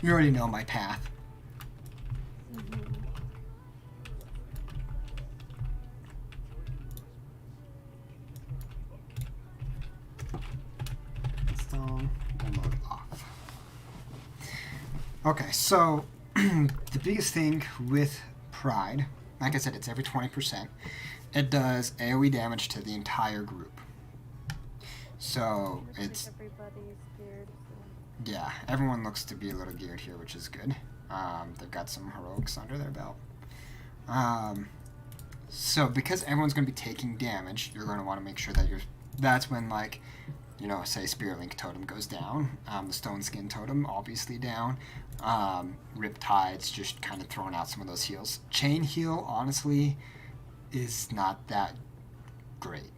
you already know my path. Mm-hmm. Download off. Okay, so the biggest thing with Pride, like I said, it's every 20%. It does AoE damage to the entire group. So it's everybody's geared. So. Yeah, everyone looks to be a little geared here, which is good. They've got some heroics under their belt. So because everyone's going to be taking damage, you're going to want to make sure that that's when, like, you know, say Spirit Link Totem goes down, the Stone Skin Totem obviously down, Riptide's just kind of throwing out some of those heals. Chain Heal, honestly, is not that great.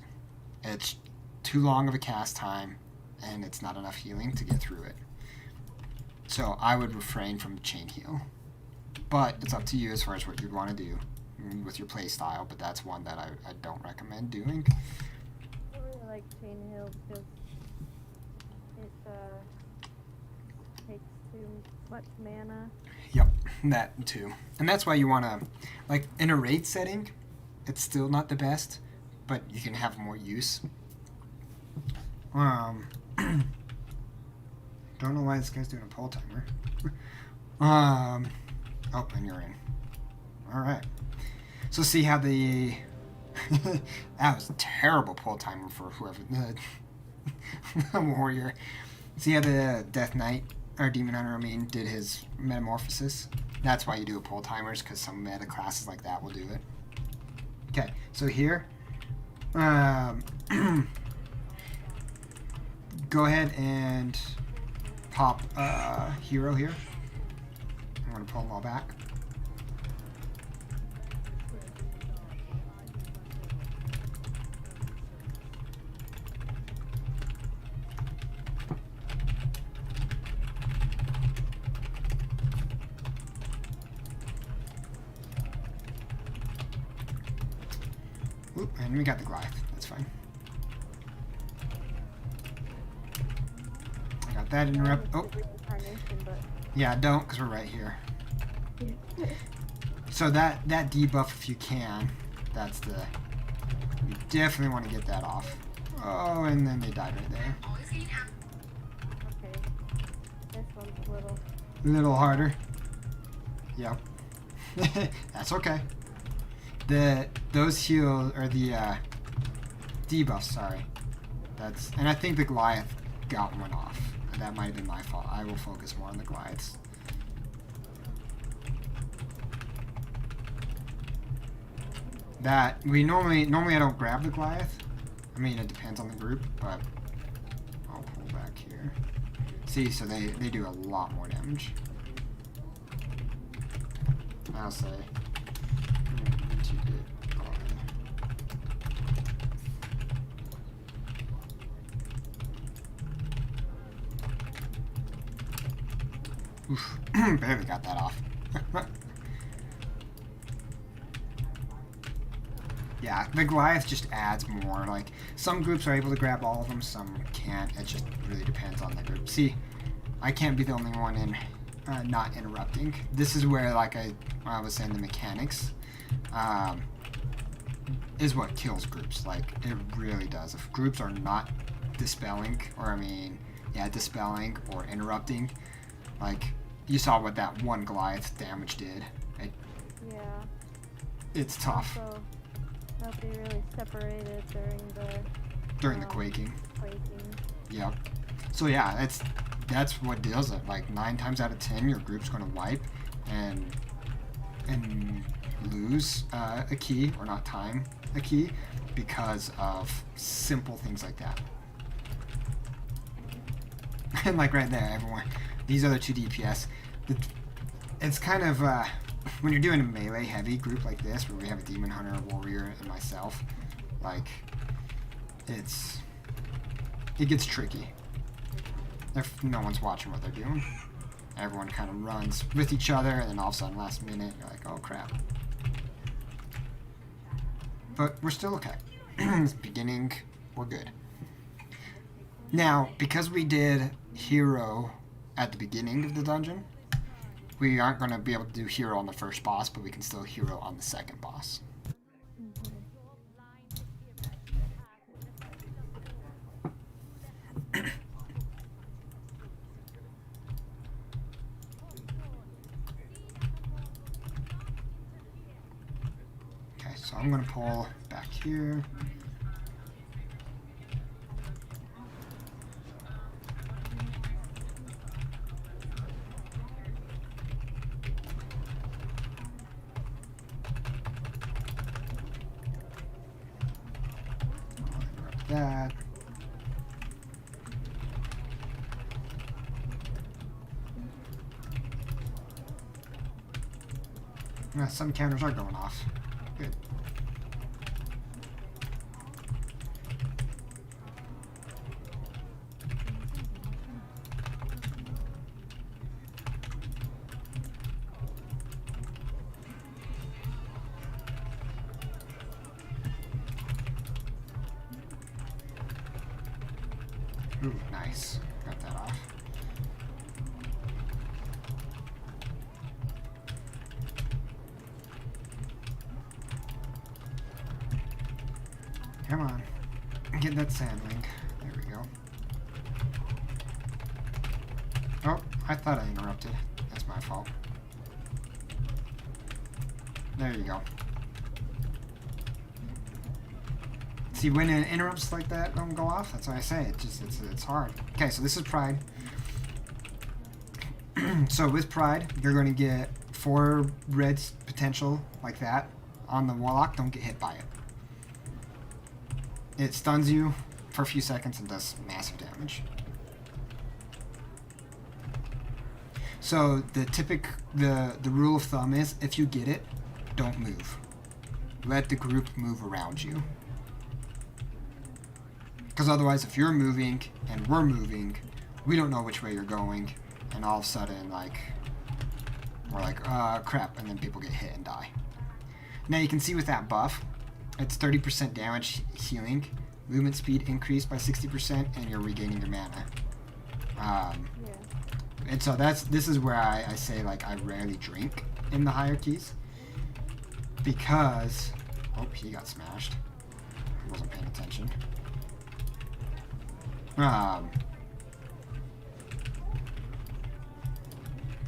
It's too long of a cast time, and it's not enough healing to get through it. So I would refrain from Chain Heal. But it's up to you as far as what you'd want to do with your play style, but that's one that I don't recommend doing. I really like Chain Heal because it takes too much mana. Yep, that too. And that's why you want to, like, in a raid setting, it's still not the best, but you can have more use. Don't know why this guy's doing a pull timer. Oh, and you're in. Alright. So see how the... that was a terrible pull timer for whoever... the warrior. See how the Death Knight, or Demon Hunter, I mean, did his metamorphosis? That's why you do a pull timers, because some meta classes like that will do it. Okay, so here... go ahead and pop hero here. I'm going to pull them all back. Oop, and we got the Goliath. That's fine. I got that interrupt. Oh. Yeah, don't, because we're right here. So that debuff, if you can, that's the... You definitely want to get that off. Oh, and then they died right there. Okay. This one's a little... Little harder. Yep. That's okay. Those heals, or the Debuff, sorry. And I think the Goliath got one off. That might have been my fault. I will focus more on the Goliaths. That we normally I don't grab the Goliath. I mean, it depends on the group, but I'll pull back here. See, so they do a lot more damage. I'll say. Oof, barely got that off. Yeah, the Goliath just adds more. Like, some groups are able to grab all of them, some can't. It just really depends on the group. See, I can't be the only one in not interrupting. This is where, like I was saying, the mechanics is what kills groups. Like, it really does. If groups are not dispelling, or dispelling or interrupting, like, you saw what that one Goliath damage did. Yeah. It's tough. Also, nobody really separated during the quaking. Quaking. Yep. So yeah, that's what does it. Like 9 times out of 10, your group's going to wipe and lose a key, or not time a key, because of simple things like that. And like right there, everyone. These other 2 DPS. It's kind of when you're doing a melee heavy group like this, where we have a demon hunter, a warrior, and myself, like it gets tricky if no one's watching what they're doing. Everyone kind of runs with each other, and then all of a sudden, last minute, you're like, oh crap. But we're still okay. Beginning, we're good. Now, because we did hero at the beginning of the dungeon, we aren't going to be able to do hero on the first boss, but we can still hero on the second boss. Okay, so I'm going to pull back here. That. Some counters are going off. Good. Ooh, nice. Got that off. Come on. Get that sand link. There we go. Oh, I thought I interrupted. That's my fault. There you go. See, when it interrupts like that don't go off, that's what I say. It's hard. Okay, so this is Pride. So with Pride, you're going to get 4 red potential like that on the Warlock. Don't get hit by it. It stuns you for a few seconds and does massive damage. So the rule of thumb is, if you get it, don't move. Let the group move around you. Because otherwise, if you're moving and we're moving, we don't know which way you're going, and all of a sudden, like, we're like, crap, and then people get hit and die. Now you can see with that buff, it's 30% damage healing, movement speed increased by 60%, and you're regaining your mana. And so this is where I say, like, I rarely drink in the hierarchies, because, oh, he got smashed. I wasn't paying attention.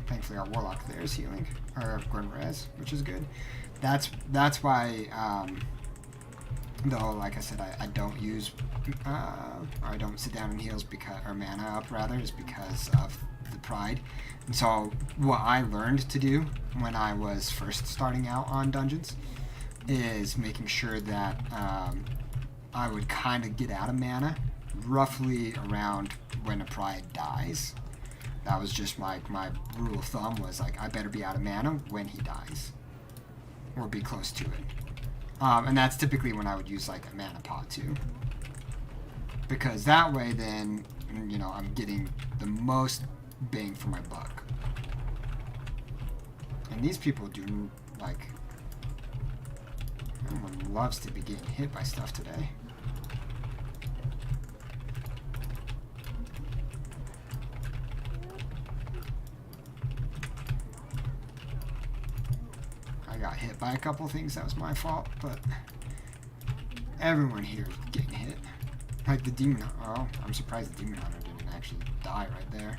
Thankfully our Warlock there is healing, or Gwen Res, which is good. That's why Though, like I said, I don't use, or I don't sit down and heals because, or mana up rather, is because of the pride. And so, what I learned to do when I was first starting out on dungeons is making sure that I would kind of get out of mana roughly around when a pride dies. That was just my rule of thumb, was like, I better be out of mana when he dies, or be close to it. And that's typically when I would use like a mana pot too, because that way then, you know, I'm getting the most bang for my buck. And these people do, like, everyone loves to be getting hit by stuff today. I got hit by a couple things, that was my fault, but everyone here is getting hit. Like the demon, oh, I'm surprised the demon hunter didn't actually die right there.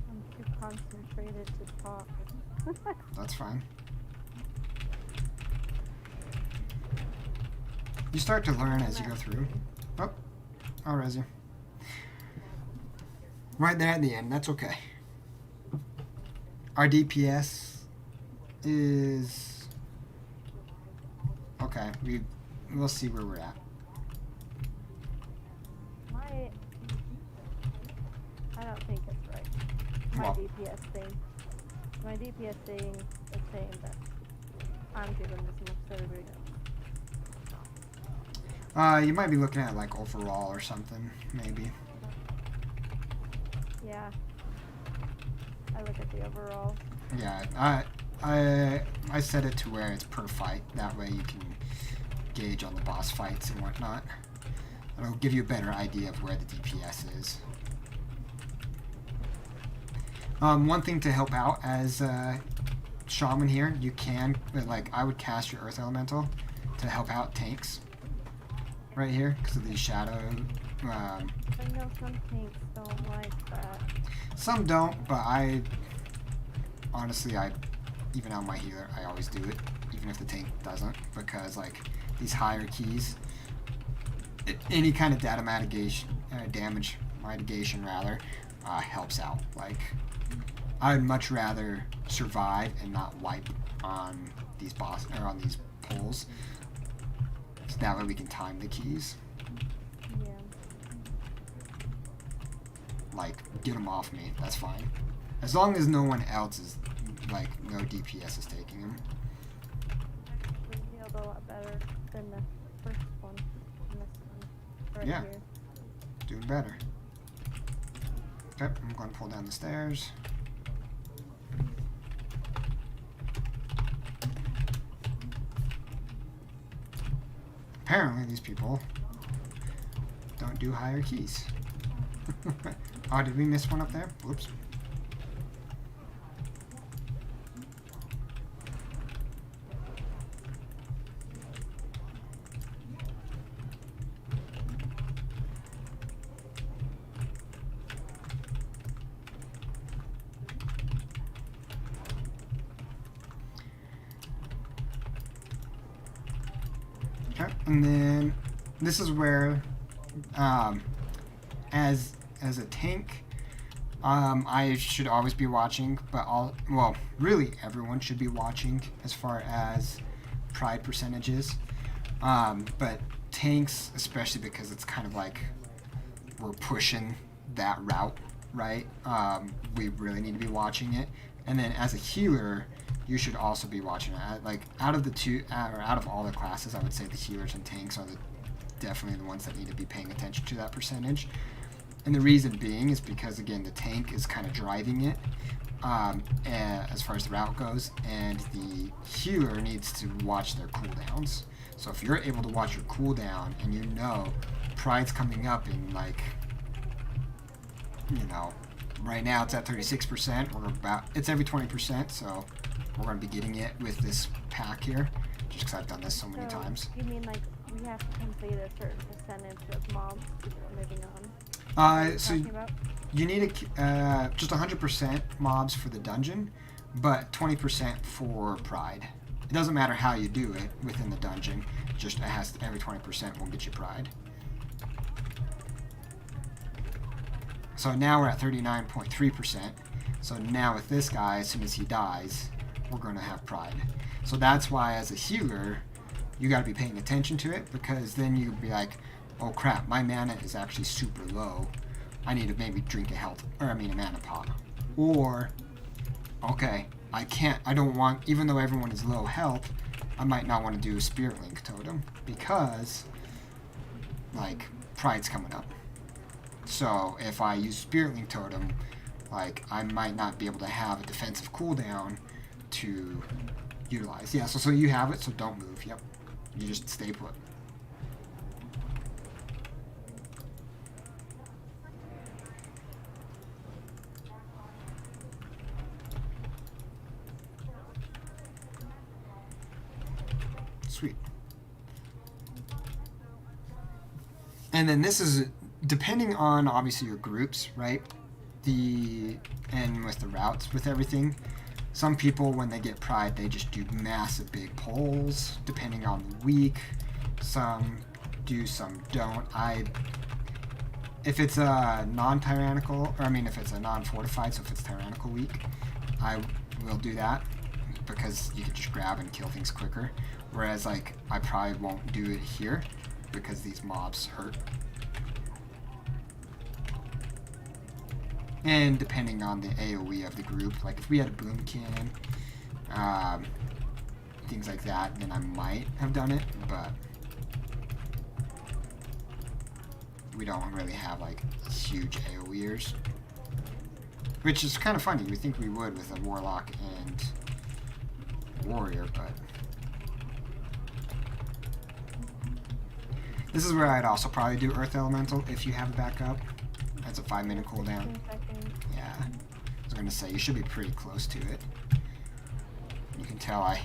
I'm too concentrated to talk. That's fine. You start to learn as you go through. Oh, I'll res you. Right there at the end, that's okay. Our DPS is okay. We'll see where we're at. I don't think it's right. My Well, DPS thing. My DPS thing is saying that I'm giving this much to everybody else. You might be looking at like overall or something, maybe. Yeah. I look at the overall. Yeah, I set it to where it's per fight. That way you can gauge on the boss fights and whatnot. It'll give you a better idea of where the DPS is. One thing to help out as shaman here, you can, like, I would cast your earth elemental to help out tanks right here because of these shadow. I know some tanks don't like that. Some don't, but honestly, even on my healer, I always do it, even if the tank doesn't, because like these higher keys, any kind of data damage mitigation rather, helps out. Like, I would much rather survive and not wipe on these on these poles, so that way we can time the keys. Yeah. Like, get them off me, that's fine. As long as no one else is, like, no DPS is taking them. We healed a lot better than the first one. And this one. Right Yeah. here. Doing better. Okay, I'm going to pull down the stairs. Apparently these people don't do higher keys. Oh, did we miss one up there? Whoops. Okay, and then this is where, as a tank, I should always be watching, but really everyone should be watching as far as pride percentages. But tanks, especially because it's kind of like we're pushing that route, right? We really need to be watching it. And then as a healer, you should also be watching it. Like, out of all the classes, I would say the healers and tanks are definitely the ones that need to be paying attention to that percentage. And the reason being is because, again, the tank is kind of driving it as far as the route goes, and the healer needs to watch their cooldowns. So if you're able to watch your cooldown and you know pride's coming up in, like, you know, right now it's at 36%. It's every 20%, so we're going to be getting it with this pack here, just because I've done this so many times. You mean like we have to complete a certain percentage of mobs before moving on? So you need just 100% mobs for the dungeon, but 20% for pride. It doesn't matter how you do it within the dungeon. Just it has every 20% will get you pride. So now we're at 39.3%. So now with this guy, as soon as he dies, we're going to have pride. So that's why as a healer, you got to be paying attention to it, because then you could be like, oh crap, my mana is actually super low. I need to maybe drink a mana pot. Or, okay, I don't want, even though everyone is low health, I might not want to do a Spirit Link Totem, because, like, pride's coming up. So if I use Spirit Link Totem, like, I might not be able to have a defensive cooldown to utilize. Yeah, so you have it, so don't move. Yep. You just stay put. Sweet. And then this is, depending on, obviously, your groups, right? And with the routes, with everything, some people, when they get pride, they just do massive big pulls, depending on the week. Some do, some don't. If it's a non-tyrannical, or I mean if it's a non-fortified, so if it's tyrannical week, I will do that, because you can just grab and kill things quicker. Whereas, like, I probably won't do it here, because these mobs hurt. And depending on the AoE of the group, like if we had a boomkin, things like that, then I might have done it, but we don't really have like huge AoEers, which is kind of funny. We think we would with a warlock and warrior, but this is where I'd also probably do Earth Elemental if you have a backup. That's a 5-minute cooldown. Yeah, I was gonna say you should be pretty close to it. You can tell I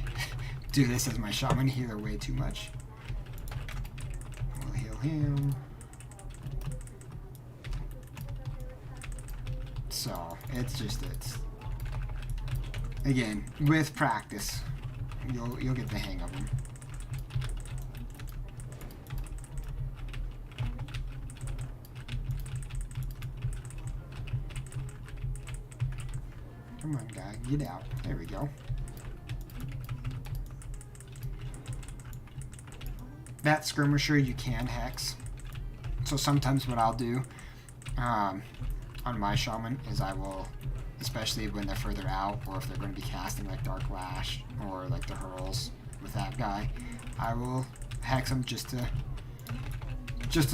do this as my shaman healer way too much. We'll heal him. So it's again, with practice, you'll get the hang of them. Come on, guy, get out. There we go. That skirmisher you can hex. So sometimes what I'll do on my shaman is I will, especially when they're further out, or if they're going to be casting like Dark Lash or like the hurls with that guy, I will hex them just to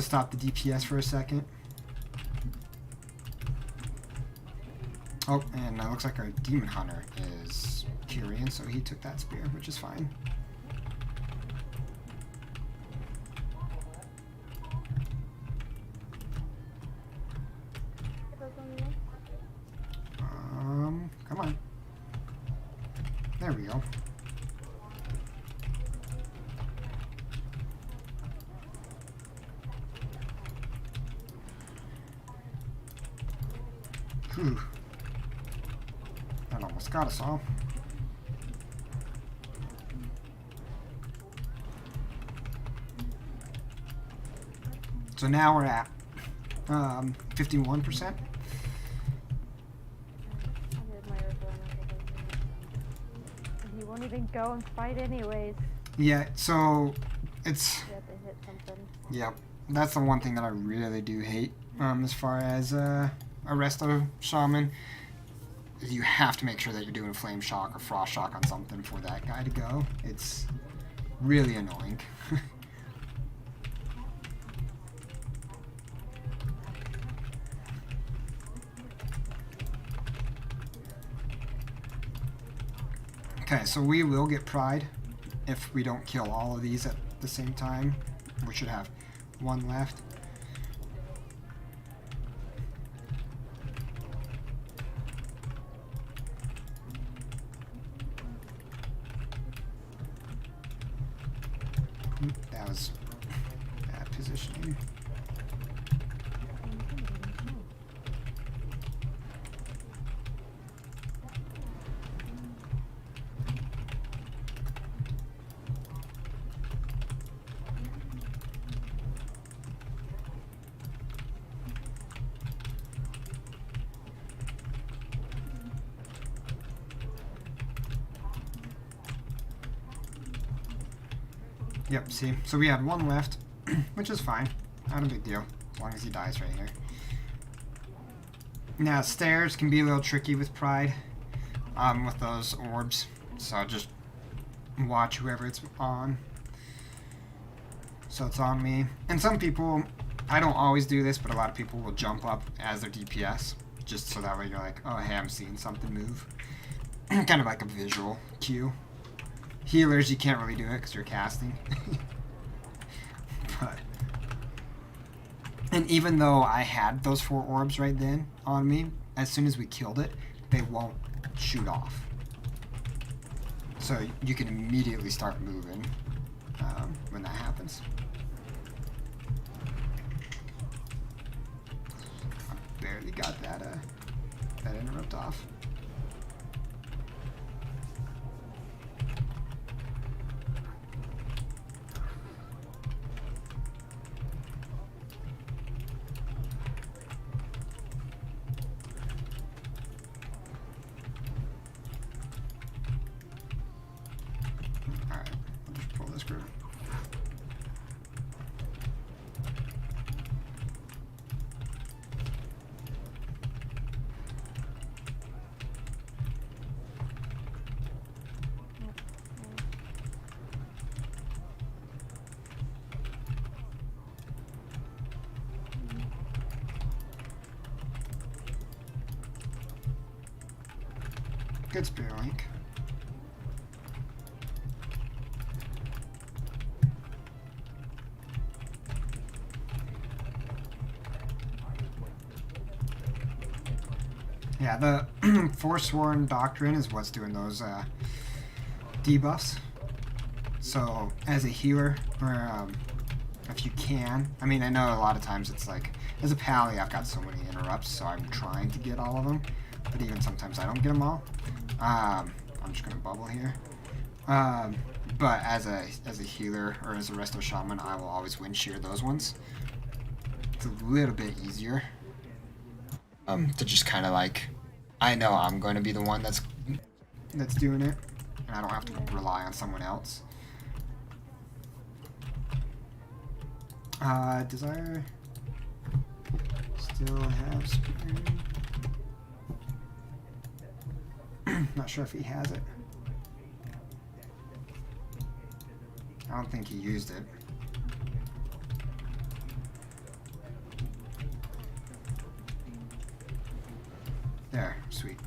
stop the DPS for a second. Oh, and it looks like our demon hunter is Kyrian, so he took that spear, which is fine. Come on. There we go. Whew. That almost got us all. So now we're at 51%. He won't even go and fight anyways. Yeah, so it's... You have to hit something. Yep, that's the one thing that I really do hate as far as a resto shaman. You have to make sure that you're doing flame shock or frost shock on something for that guy to go. It's really annoying. Okay, so we will get pride if we don't kill all of these at the same time. We should have one left. That was bad positioning. Yep, see? So we had one left, which is fine. Not a big deal, as long as he dies right here. Now, stairs can be a little tricky with Pride, with those orbs. So just watch whoever it's on. So it's on me. And some people, I don't always do this, but a lot of people will jump up as their DPS, just so that way you're like, oh, hey, I'm seeing something move. Kind of like a visual cue. Healers, you can't really do it because you're casting. But, and even though I had those 4 orbs right then on me, as soon as we killed it, they won't shoot off. So you can immediately start moving when that happens. I barely got that interrupt off. Good Spirit Link. Yeah, the Forsworn Doctrine is what's doing those debuffs. So, as a healer, or if you can, I mean, I know a lot of times it's like, as a pally, I've got so many interrupts, so I'm trying to get all of them, but even sometimes I don't get them all. I'm just gonna bubble here. But as a healer or as a resto shaman, I will always wind shear those ones. It's a little bit easier to just kind of like, I know I'm going to be the one that's doing it, and I don't have to rely on someone else. Desire still have Spirit. Not sure if he has it. I don't think he used it. There, sweet.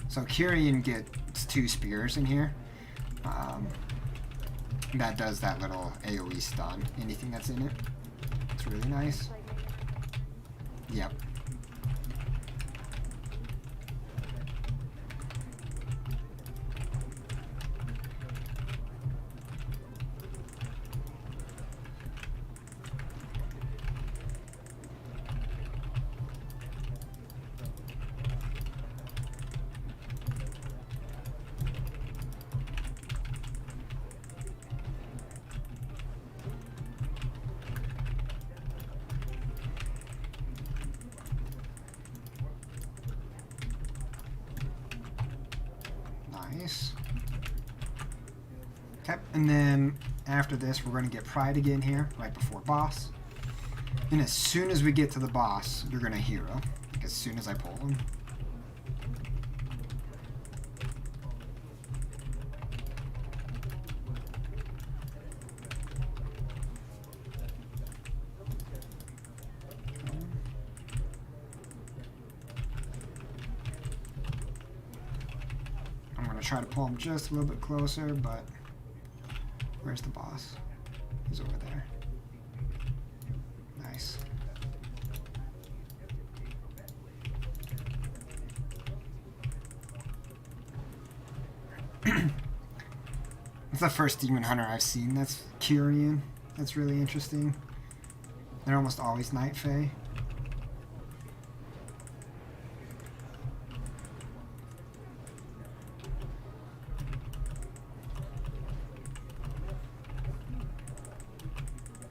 So Kyrian gets 2 spears in here. That does that little AoE stun. Anything that's in it. It's really nice. Yep. Nice. Okay, and then after this, we're going to get Pride again here, right before boss. And as soon as we get to the boss, you're going to hero. Like as soon as I pull him. Try to pull him just a little bit closer, but where's the boss? He's over there. Nice. It's the first demon hunter I've seen that's Kyrian. That's really interesting. They're almost always Night Fae.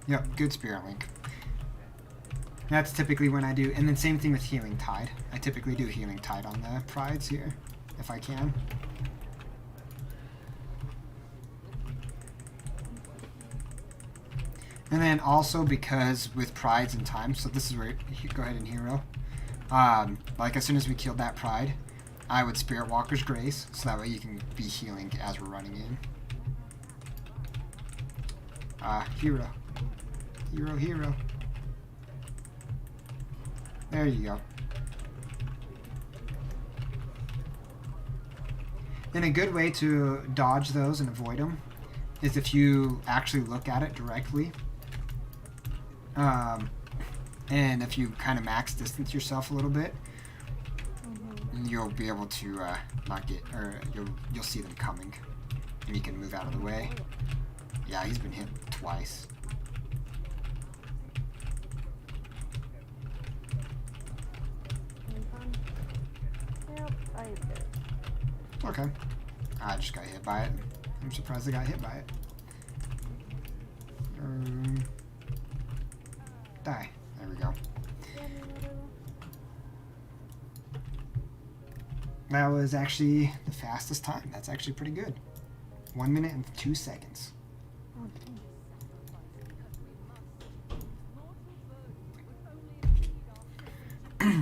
Yep, good Spirit Link. That's typically when I do, and then same thing with Healing Tide. I typically do Healing Tide on the Prides here, if I can. And then also because with prides and time, so this is where go ahead and hero. Like as soon as we killed that pride, I would Spirit Walker's Grace, so that way you can be healing as we're running in. Hero. Hero, hero. There you go. And a good way to dodge those and avoid them is if you actually look at it directly. And if you kind of max distance yourself a little bit, you'll be able to not get, or you'll see them coming, and you can move out of the way. Yeah, he's been hit twice. Yep, I hit it. Okay. I just got hit by it. I'm surprised I got hit by it. Die. There we go. That was actually the fastest time. That's actually pretty good. 1 minute and 2 seconds.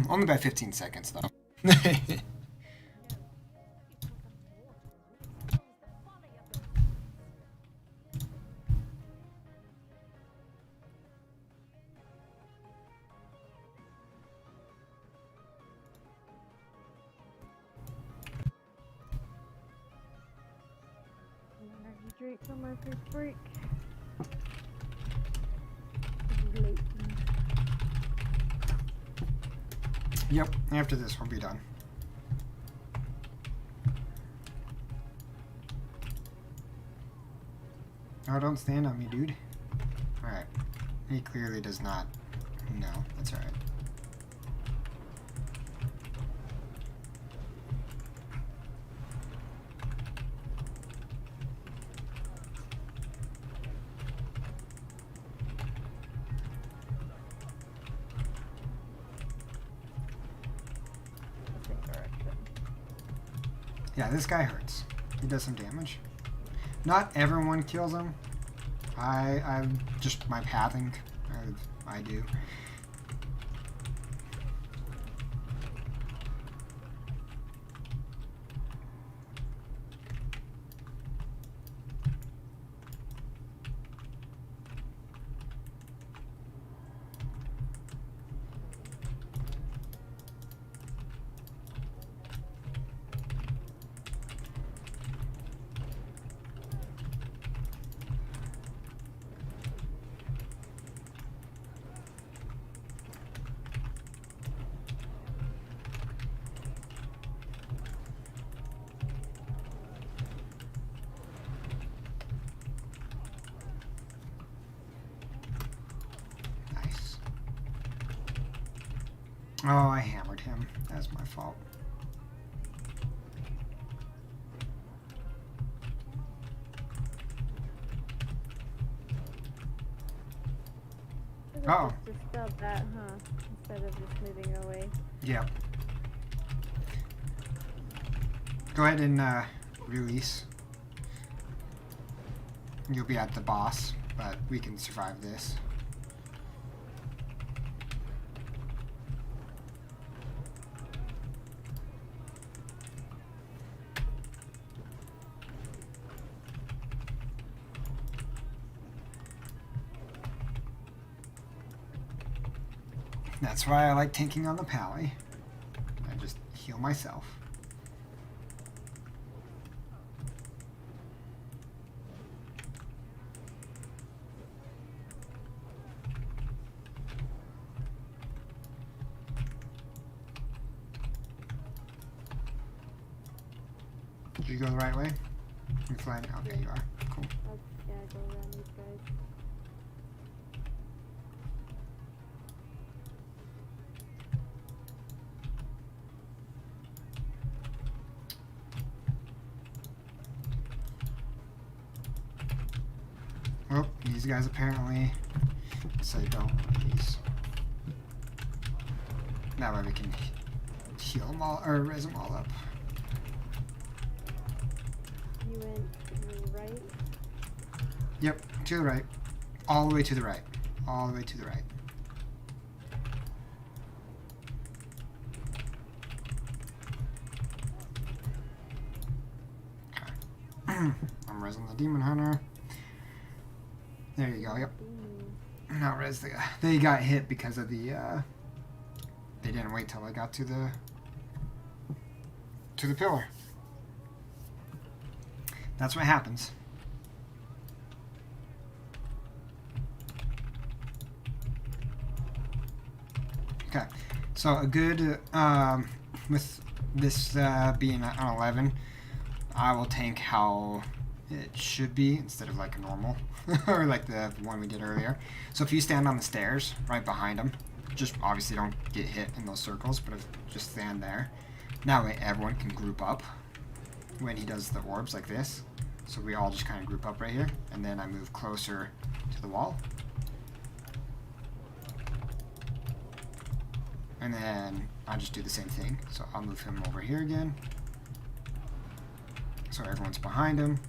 Only by 15 seconds, though. Drink on my first break. This is late. Yep, after this we'll be done. Oh, don't stand on me, dude. Alright. He clearly does not. No, that's alright. Yeah, this guy hurts. He does some damage. Not everyone kills him. I just my pathing. I do. Oh, I hammered him. That's my fault. Uh-oh. Just spelled that, huh? Instead of just moving away. Yep. Go ahead and release. You'll be at the boss, but we can survive this. That's why I like tanking on the pally. I just heal myself. Did you go the right way? You're flying? Okay, you are. Cool. Yeah, go around these guys. Oh, these guys apparently say don't, please. That way we can heal them all, or raise them all up. You went to the right? Yep, to the right. All the way to the right. All the way to the right. Okay. I'm resing the demon hunter. There you go. Yep. Now res the guy. They got hit because of the. They didn't wait till I got to the pillar. That's what happens. Okay, so a good with this being an 11, I will tank how it should be instead of like a normal or like the one we did earlier. So if you stand on the stairs right behind him, just obviously don't get hit in those circles, but just stand there. That way everyone can group up when he does the orbs like this. So we all just kind of group up right here, and then I move closer to the wall. And then I'll just do the same thing. So I'll move him over here again. So everyone's behind him.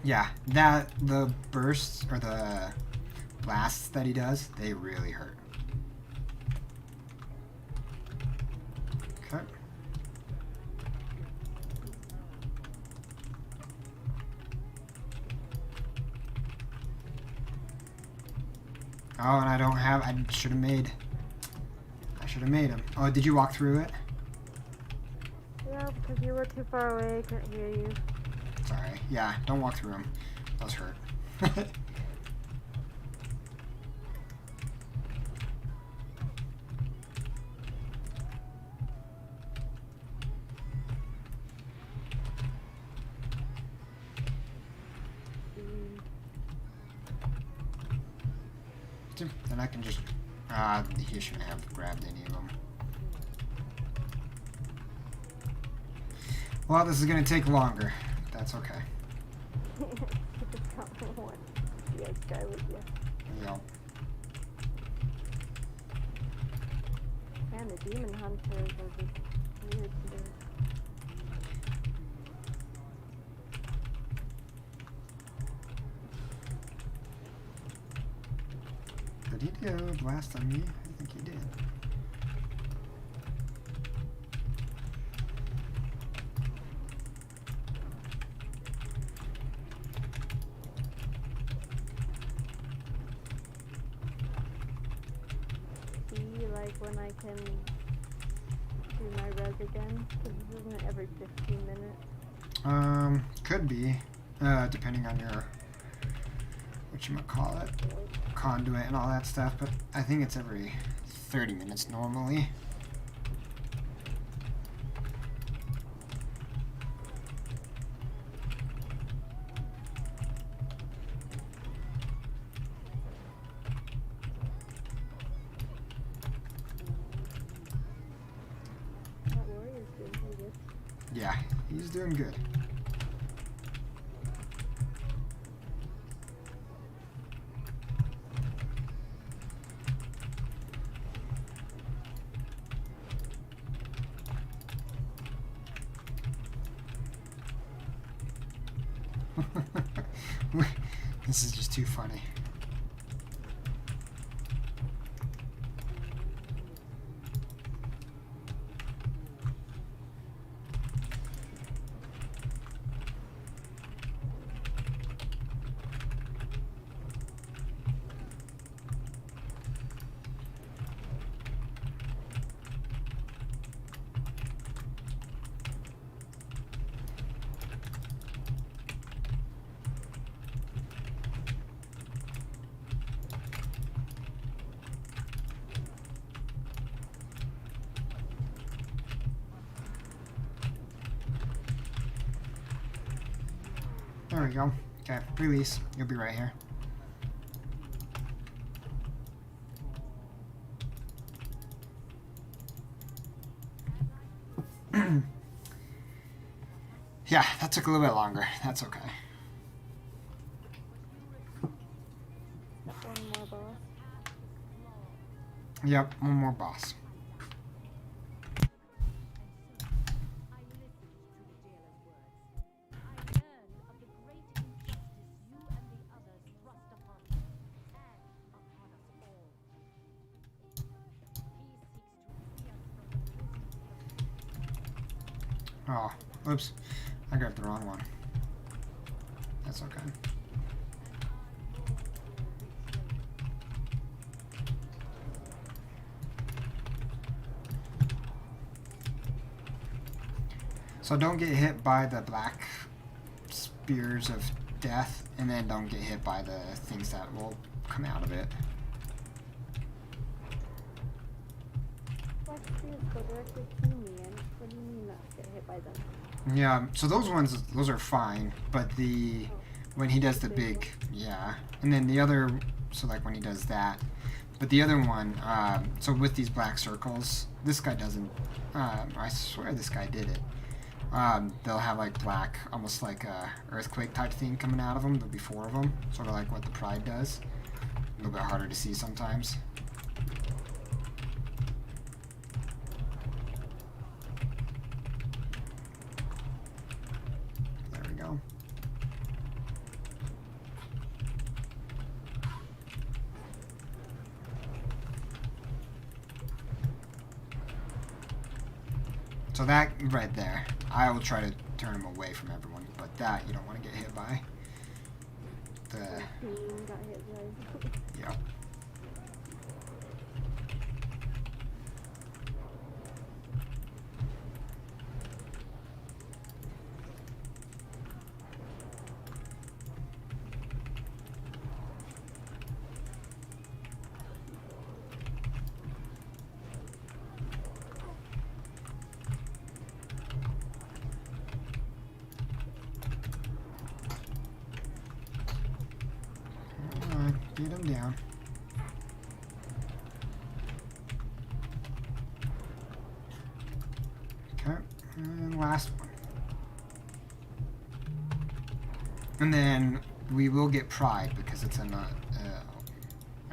Yeah, the bursts or the blasts that he does, they really hurt. Okay. Oh, and I don't have, I should have made him. Oh, did you walk through it? Yeah, because you were too far away, I couldn't hear you. Sorry. Yeah, don't walk through them. Those hurt. Then I can just... he shouldn't have grabbed any of them. Well, this is going to take longer. That's okay. Yes, guy with you. Yep. And the demon hunters are just weird today. Did he do a blast on me? I think he did. See, like when I can do my res again, because this isn't every 15 minutes. Could be, depending on your, whatchamacallit, conduit and all that stuff, but I think it's every 30 minutes normally. That warrior's doing pretty good. Yeah, he's doing good. This is just too funny. There we go. Okay, release. You'll be right here. Yeah, that took a little bit longer. That's okay. Got one more boss. Yep, one more boss. Oh, oops. I grabbed the wrong one. That's okay. So don't get hit by the black spears of death, and then don't get hit by the things that will come out of it. Black spears go directly to me, and what do you mean not get hit by them? Yeah, so those ones, those are fine, but the when he does the big, yeah, and then the other, so like when he does that, but the other one, so with these black circles, this guy doesn't, I swear this guy did it. They'll have like black, almost like a earthquake type thing coming out of them. There'll be 4 of them, sort of like what the Pride does. A little bit harder to see sometimes. There we go. So that right there, I will try to turn him away from everyone, but that you don't want to get hit by. The Got hit by. yeah. Get him down. Okay, and last one. And then we will get Pride because it's an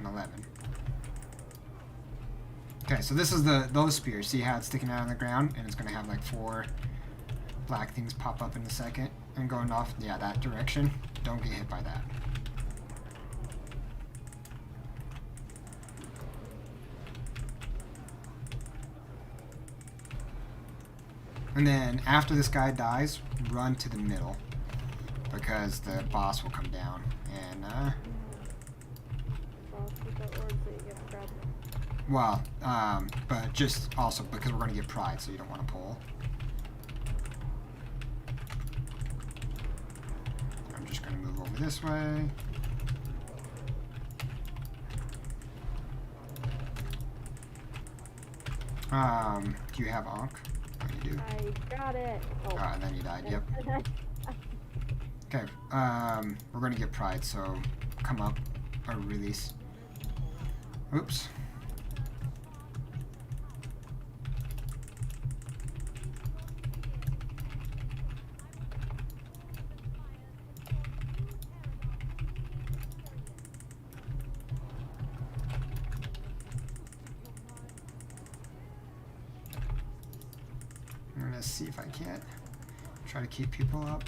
11. Okay, so this is those spears. See how it's sticking out on the ground, and it's going to have like 4 black things pop up in a second and going off, yeah, that direction. Don't get hit by that. And then after this guy dies, run to the middle because the boss will come down and well, but just also because we're going to get Pride, so you don't want to pull. I'm just going to move over this way. Do you have Ankh? Oh, you do. I got it. Oh. And then you died. Yep. Okay. We're going to get Pride, so come up or release. Oops. I'm gonna see if I can't try to keep people up.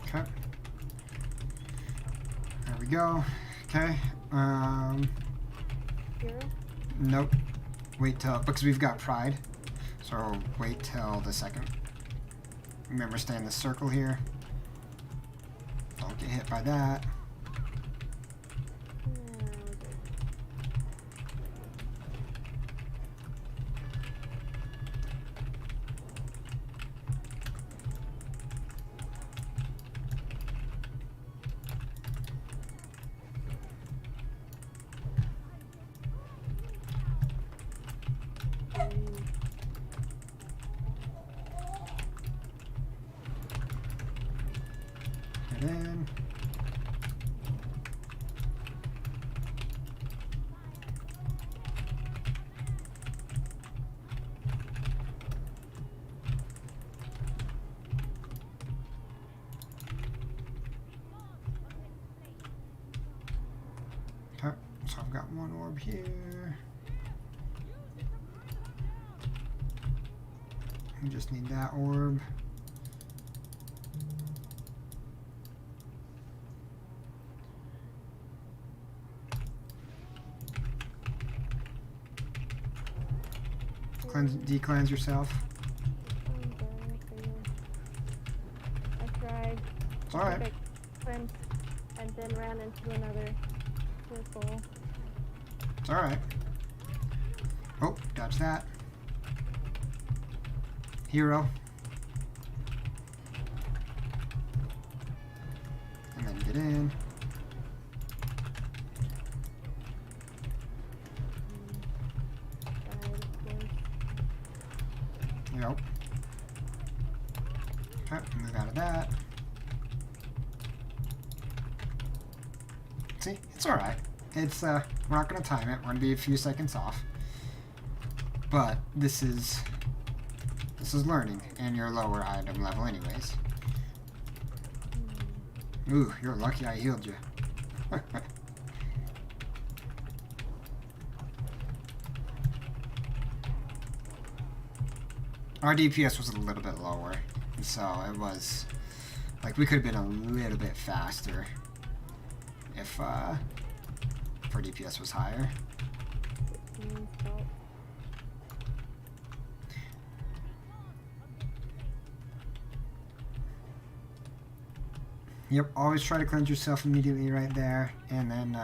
Okay. There we go. Okay. Hero? Nope. Wait till, because we've got Pride. So wait till the second. Remember, stay in the circle here. Don't get hit by that. And then okay, so I've got one orb here. We just need that orb. Decleanse yourself. I'm done for you. I tried. It's alright. I cleansed and then ran into another circle. It's alright. Oh, dodge that. Hero. And then get in. Yep. Okay, move out of that. See, it's alright. It's, we're not gonna time it. We're gonna be a few seconds off. But this is learning, and you're lower item level anyways. Ooh, you're lucky I healed you. Our DPS was a little bit lower, and so it was like we could have been a little bit faster if our DPS was higher. Yep, always try to cleanse yourself immediately right there, and then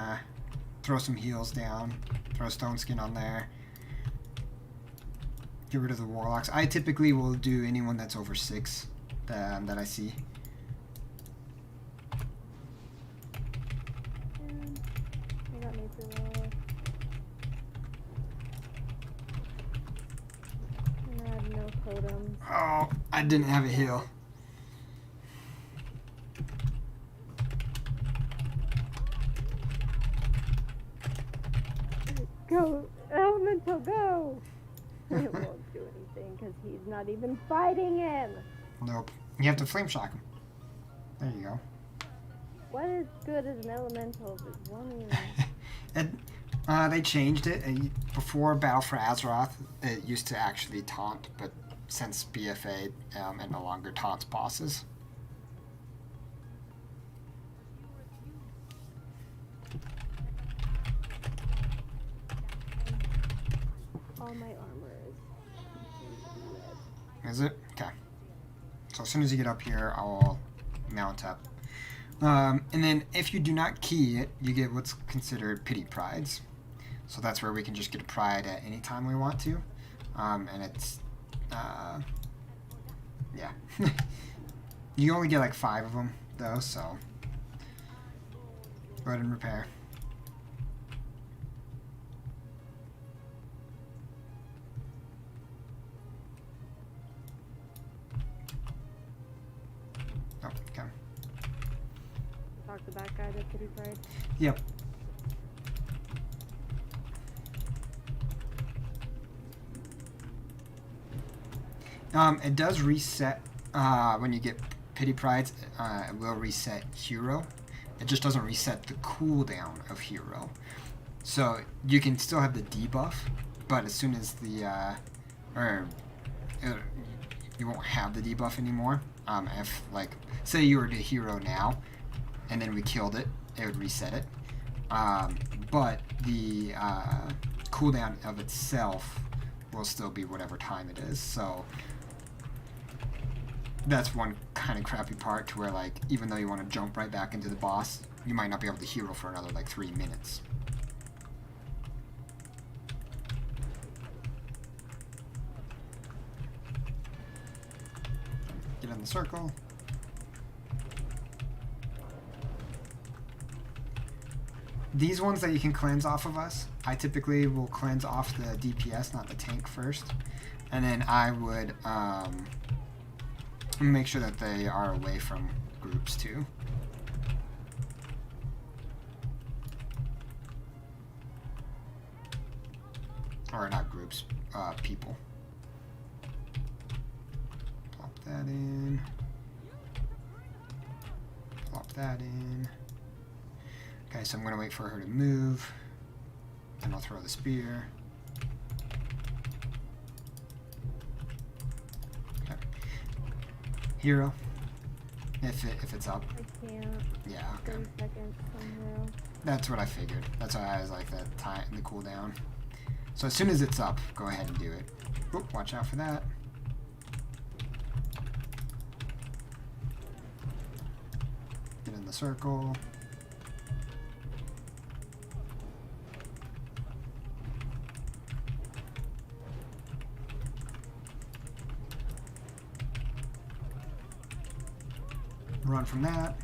throw some heals down, throw stone skin on there. Get rid of the warlocks. I typically will do anyone that's over 6 that I see. I got nature wall. And I have no totems. Oh, I didn't have a heal. Go! Elemental, go! It won't do anything because he's not even fighting him! Nope. You have to flame shock him. There you go. What is good as an elemental if it won't even... They changed it. Before Battle for Azeroth, it used to actually taunt, but since BFA, it no longer taunts bosses. All my armor Is it? Okay. So as soon as you get up here, I'll mount up. And then if you do not key it, you get what's considered pity prides. So that's where we can just get a pride at any time we want to. And it's, yeah. You only get like 5 of them though, so go ahead and repair. Oh, okay. Talk to that guy that's pretty pride. Yep. It does reset when you get pity prides. It will reset hero. It just doesn't reset the cooldown of hero. So you can still have the debuff, but as soon as the you won't have the debuff anymore. If like say you were to hero now, and then we killed it, it would reset it. But the cooldown of itself will still be whatever time it is. So that's one kind of crappy part to where like even though you want to jump right back into the boss, you might not be able to hero for another like 3 minutes. Get in the circle. These ones that you can cleanse off of us, I typically will cleanse off the DPS, not the tank first. And then I would make sure that they are away from groups too. Or not groups, people. Plop that in. Plop that in. Okay, so I'm going to wait for her to move. Then I'll throw the spear. Hero. If it's up. I can't. Yeah. Okay. 30 seconds from hero. That's what I figured. That's why I was like the time, the cooldown. So as soon as it's up, go ahead and do it. Oop, watch out for that. Get in the circle. Run from that.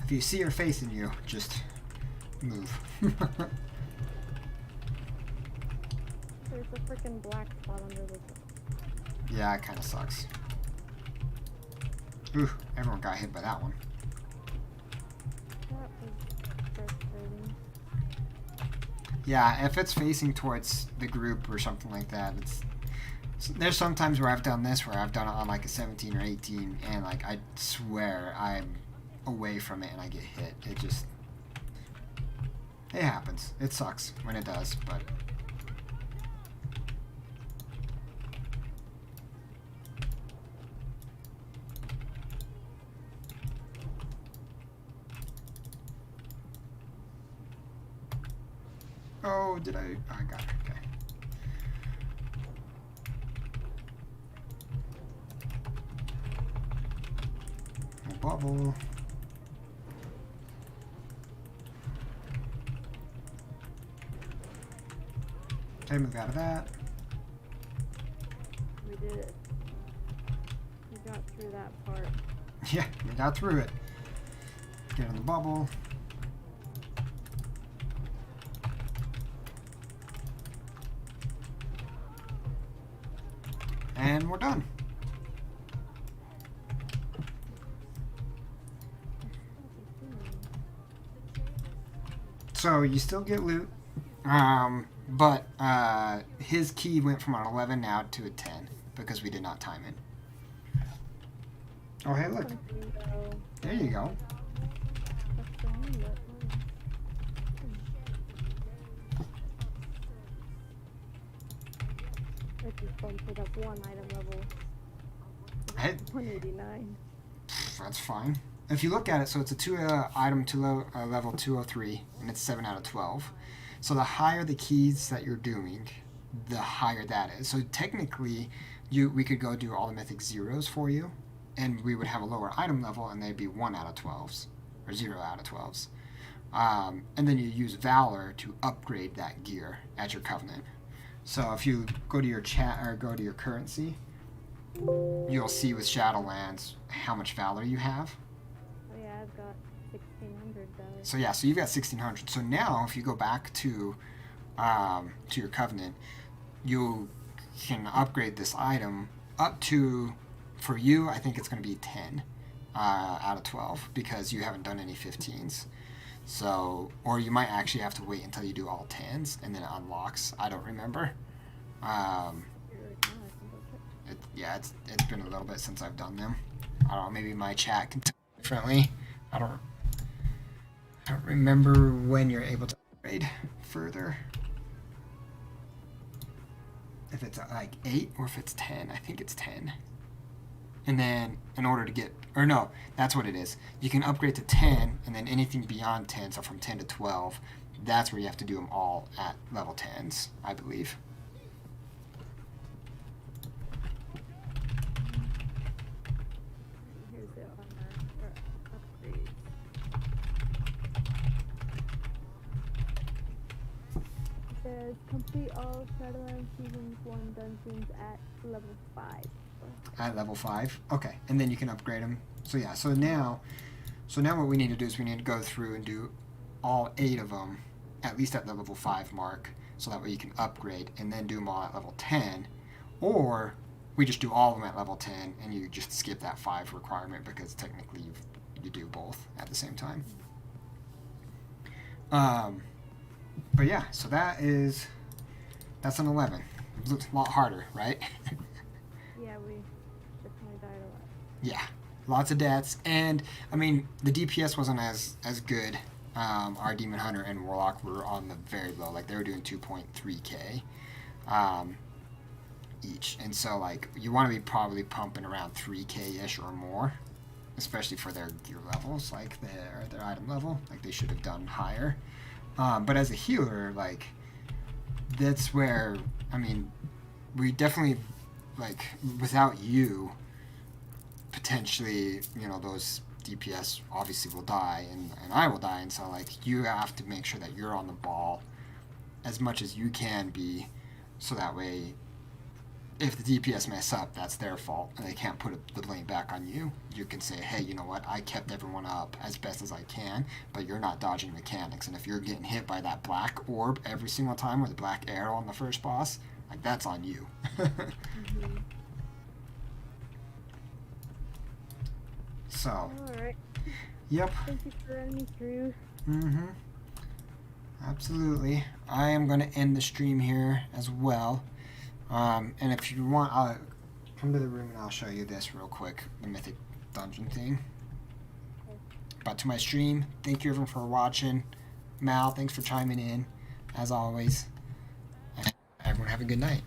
If you see her facing you, just move. There's a freaking black spot under the. Yeah, it kind of sucks. Ooh, everyone got hit by that one. That was frustrating. Yeah, if it's facing towards the group or something like that, there's sometimes where I've done this, where I've done it on like a 17 or 18, and like I swear I'm away from it and I get hit. It happens. It sucks when it does, but oh, did I got it. Okay. A bubble. Okay, move out of that. We did it. We got through that part. Yeah, we got through it. Get in the bubble. And we're done. So you still get loot, but his key went from an 11 now to a 10 because we did not time it. Oh, hey, look. There you go. It just bumped it up one item level. Hey, 189. that's fine. If you look at it, so it's a item to level 203, and it's 7 out of 12. So the higher the keys that you're doing, the higher that is. So technically, we could go do all the mythic zeros for you, and we would have a lower item level, and they'd be 1 out of 12s, or 0 out of 12s. And then you use Valor to upgrade that gear at your Covenant. So if you go to your chat or go to your currency, you'll see with Shadowlands how much Valor you have. Oh yeah, I've got 1600 valor. So yeah, so you've got 1600. So now if you go back to your Covenant, you can upgrade this item up to, for you, I think it's going to be 10 out of 12 because you haven't done any 15s. So, or you might actually have to wait until you do all 10s and then it unlocks. I don't remember. It's been a little bit since I've done them. I don't know, maybe my chat can tell me differently. I don't remember when you're able to upgrade further. If it's like 8 or if it's 10. I think it's 10. And then in order to get, or no, that's what it is. You can upgrade to 10, and then anything beyond 10, so from 10 to 12, that's where you have to do them all at level 10s, I believe. Here's the armor or upgrades. It says complete all Shadowlands Season 1 dungeons at level 5. At level 5, okay, and then you can upgrade them. So yeah, so now what we need to do is we need to go through and do all 8 of them, at least at the level 5 mark, so that way you can upgrade and then do them all at level 10, or we just do all of them at level 10 and you just skip that 5 requirement because technically you do both at the same time. But yeah, so that's an 11. It looks a lot harder, right? Yeah, we definitely died a lot. Yeah, lots of deaths, and I mean the DPS wasn't as good. Our Demon Hunter and Warlock were on the very low, like they were doing 2.3k, each. And so like you want to be probably pumping around 3k ish or more, especially for their gear levels, like their item level. Like they should have done higher. But as a healer, like that's where, I mean, we definitely, like, without you, potentially, you know, those DPS obviously will die, and I will die, and so, like, you have to make sure that you're on the ball as much as you can be, so that way, if the DPS mess up, that's their fault, and they can't put the blame back on you. You can say, hey, you know what, I kept everyone up as best as I can, but you're not dodging mechanics, and if you're getting hit by that black orb every single time, or the black arrow on the first boss, like, that's on you. Mm-hmm. So, Alright. yep. Thank you for running me through. Mm-hmm. Absolutely. I am going to end the stream here as well. And if you want, I'll come to the room and I'll show you this real quick, the mythic dungeon thing. Okay. But to my stream, thank you everyone for watching. Mal, thanks for chiming in, as always. And everyone have a good night.